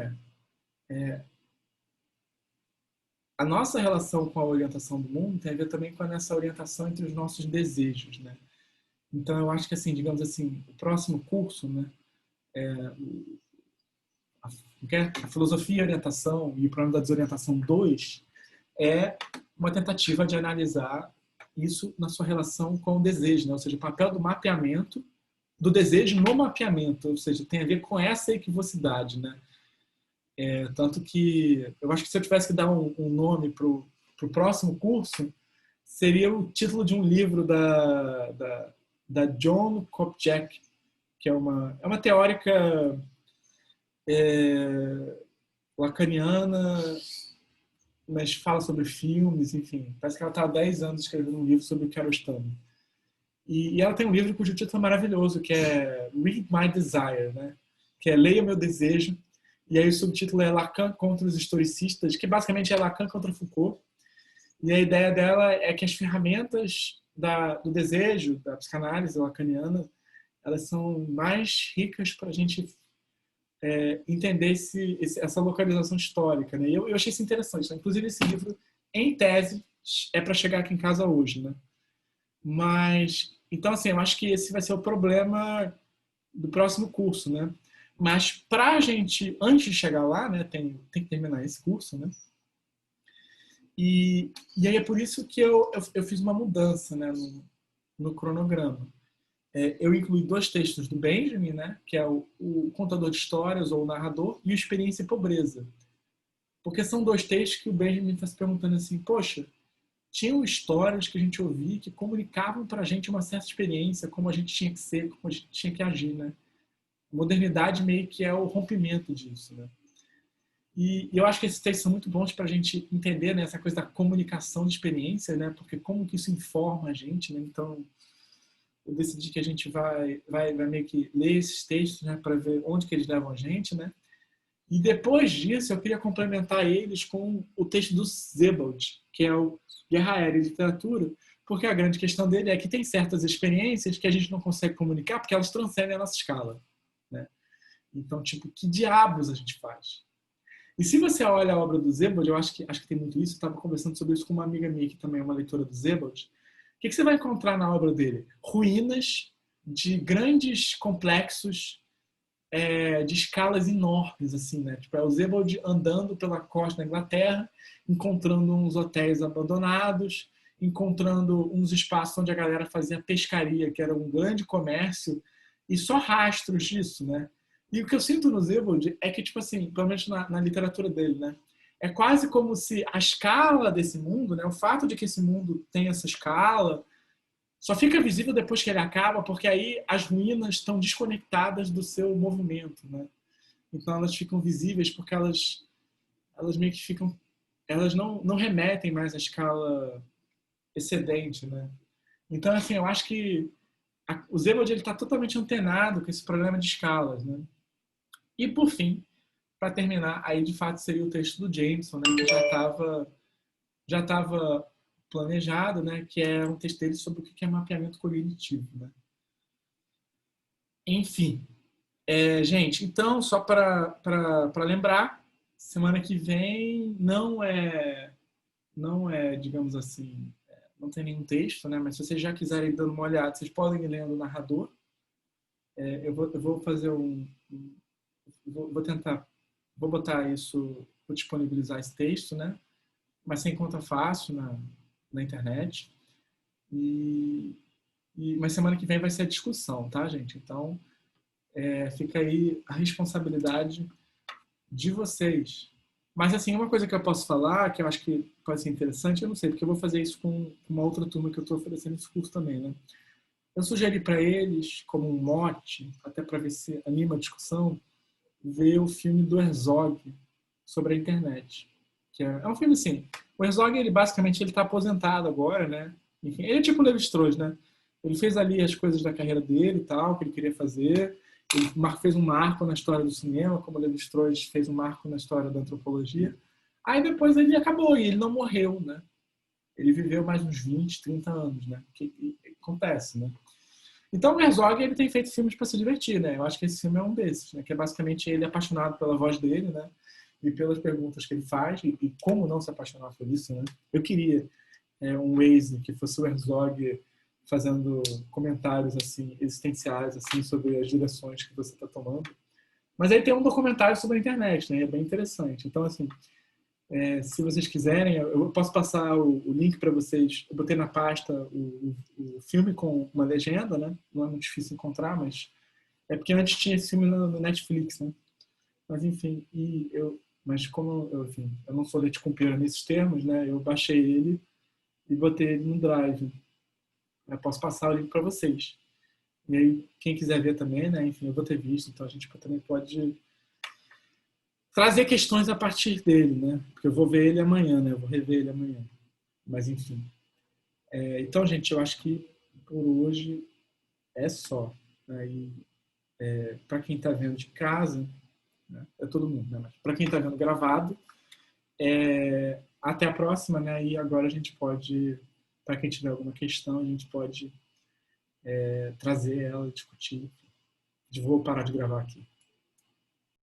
a nossa relação com a orientação do mundo tem a ver também com essa orientação entre os nossos desejos, né? Então eu acho que assim, digamos assim, o próximo curso, né? A filosofia e a orientação e o problema da desorientação 2 é uma tentativa de analisar isso na sua relação com o desejo, né? Ou seja, o papel do mapeamento, do desejo no mapeamento, ou seja, tem a ver com essa equivocidade, né? Tanto que eu acho que se eu tivesse que dar um nome para o próximo curso, seria o título de um livro da Joan Kopchak, que é uma teórica lacaniana, mas fala sobre filmes, enfim. Parece que ela está há 10 anos escrevendo um livro sobre o Kiarostami. E ela tem um livro cujo título é maravilhoso, que é Read My Desire, né? Que é Leia Meu Desejo. E aí o subtítulo é Lacan contra os historicistas, que basicamente é Lacan contra Foucault. E a ideia dela é que as ferramentas do desejo, da psicanálise lacaniana, elas são mais ricas para a gente entender essa localização histórica, né? E eu achei isso interessante, né? Inclusive esse livro, em tese, é para chegar aqui em casa hoje, né? Mas, então assim, eu acho que esse vai ser o problema do próximo curso, né? Mas para a gente, antes de chegar lá, né, tem que terminar esse curso, né? E aí é por isso que eu fiz uma mudança, né, no cronograma. Eu incluí 2 textos do Benjamin, né, que é o Contador de Histórias, ou o Narrador, e o Experiência e Pobreza. Porque são 2 textos que o Benjamin está se perguntando assim, poxa, tinham histórias que a gente ouvia que comunicavam para a gente uma certa experiência, como a gente tinha que ser, como a gente tinha que agir, né? A modernidade meio que é o rompimento disso, né? E eu acho que esses textos são muito bons para a gente entender, né, essa coisa da comunicação de experiência, né? Porque como que isso informa a gente, né? Então, eu decidi que a gente vai meio que ler esses textos, né, para ver onde que eles levam a gente, né? E depois disso, eu queria complementar eles com o texto do Sebald, que é o Guerra Aérea e Literatura, porque a grande questão dele é que tem certas experiências que a gente não consegue comunicar porque elas transcendem a nossa escala, né? Então, tipo, que diabos a gente faz? E se você olha a obra do Sebald, eu acho que tem muito isso, eu estava conversando sobre isso com uma amiga minha que também é uma leitora do Sebald. O que você vai encontrar na obra dele? Ruínas de grandes complexos de escalas enormes, assim, né? Tipo, é o Sebald andando pela costa da Inglaterra, encontrando uns hotéis abandonados, encontrando uns espaços onde a galera fazia pescaria, que era um grande comércio, e só rastros disso, né? E o que eu sinto no Sebald é que, tipo assim, pelo menos na literatura dele, né? É quase como se a escala desse mundo, né? O fato de que esse mundo tem essa escala, só fica visível depois que ele acaba, porque aí as ruínas estão desconectadas do seu movimento, né? Então elas ficam visíveis porque elas meio que ficam, elas não remetem mais à escala excedente, né? Então assim, eu acho que o Zebald ele está totalmente antenado com esse problema de escalas, né? E por fim, para terminar, aí de fato seria o texto do Jameson, né? Que já estava planejado, né? Que é um texto dele sobre o que é mapeamento cognitivo, né? Enfim, gente, então, só para lembrar, semana que vem não é, digamos assim, não tem nenhum texto, né? Mas se vocês já quiserem ir dando uma olhada, vocês podem ir lendo o narrador. Eu vou fazer vou tentar, vou botar isso, vou disponibilizar esse texto, né? Mas sem conta fácil na internet. Mas semana que vem vai ser a discussão, tá, gente? Então, fica aí a responsabilidade de vocês. Mas, assim, uma coisa que eu posso falar, que eu acho que pode ser interessante, eu não sei, porque eu vou fazer isso com uma outra turma que eu estou oferecendo esse curso também, né? Eu sugeri para eles, como um mote, até para ver se anima a discussão, ver o filme do Herzog sobre a internet. Que é um filme assim. O Herzog, ele basicamente ele está aposentado agora, né? Enfim, ele é tipo o Levi-Strauss, né? Ele fez ali as coisas da carreira dele e tal, que ele queria fazer. Ele fez um marco na história do cinema, como o Levi-Strauss fez um marco na história da antropologia. Aí depois ele acabou e ele não morreu, né? Ele viveu mais uns 20, 30 anos, né? Que acontece, né? Então o Herzog ele tem feito filmes para se divertir, né? Eu acho que esse filme é um desses, né? Que é basicamente ele apaixonado pela voz dele, né? E pelas perguntas que ele faz e como não se apaixonar por isso, né? Eu queria um Waze que fosse o Herzog fazendo comentários assim existenciais assim sobre as direções que você está tomando. Mas aí tem um documentário sobre a internet, né? É bem interessante. Então assim, se vocês quiserem, eu posso passar o link para vocês. Eu botei na pasta o filme com uma legenda, né? Não é muito difícil encontrar, mas é porque antes tinha esse filme no Netflix, né? Mas enfim, mas como enfim, eu não sou leite com pera nesses termos, né? Eu baixei ele e botei ele no Drive. Eu posso passar o link para vocês. E aí, quem quiser ver também, né? Enfim, eu vou ter visto, então a gente também pode trazer questões a partir dele, né? Porque eu vou ver ele amanhã, né? Eu vou rever ele amanhã. Mas enfim. Então, gente, eu acho que por hoje é só. Aí, para quem está vendo de casa, né? É todo mundo, né? Mas para quem está vendo gravado, até a próxima, né? E agora a gente pode, para quem tiver alguma questão, a gente pode trazer ela, discutir. Vou parar de gravar aqui.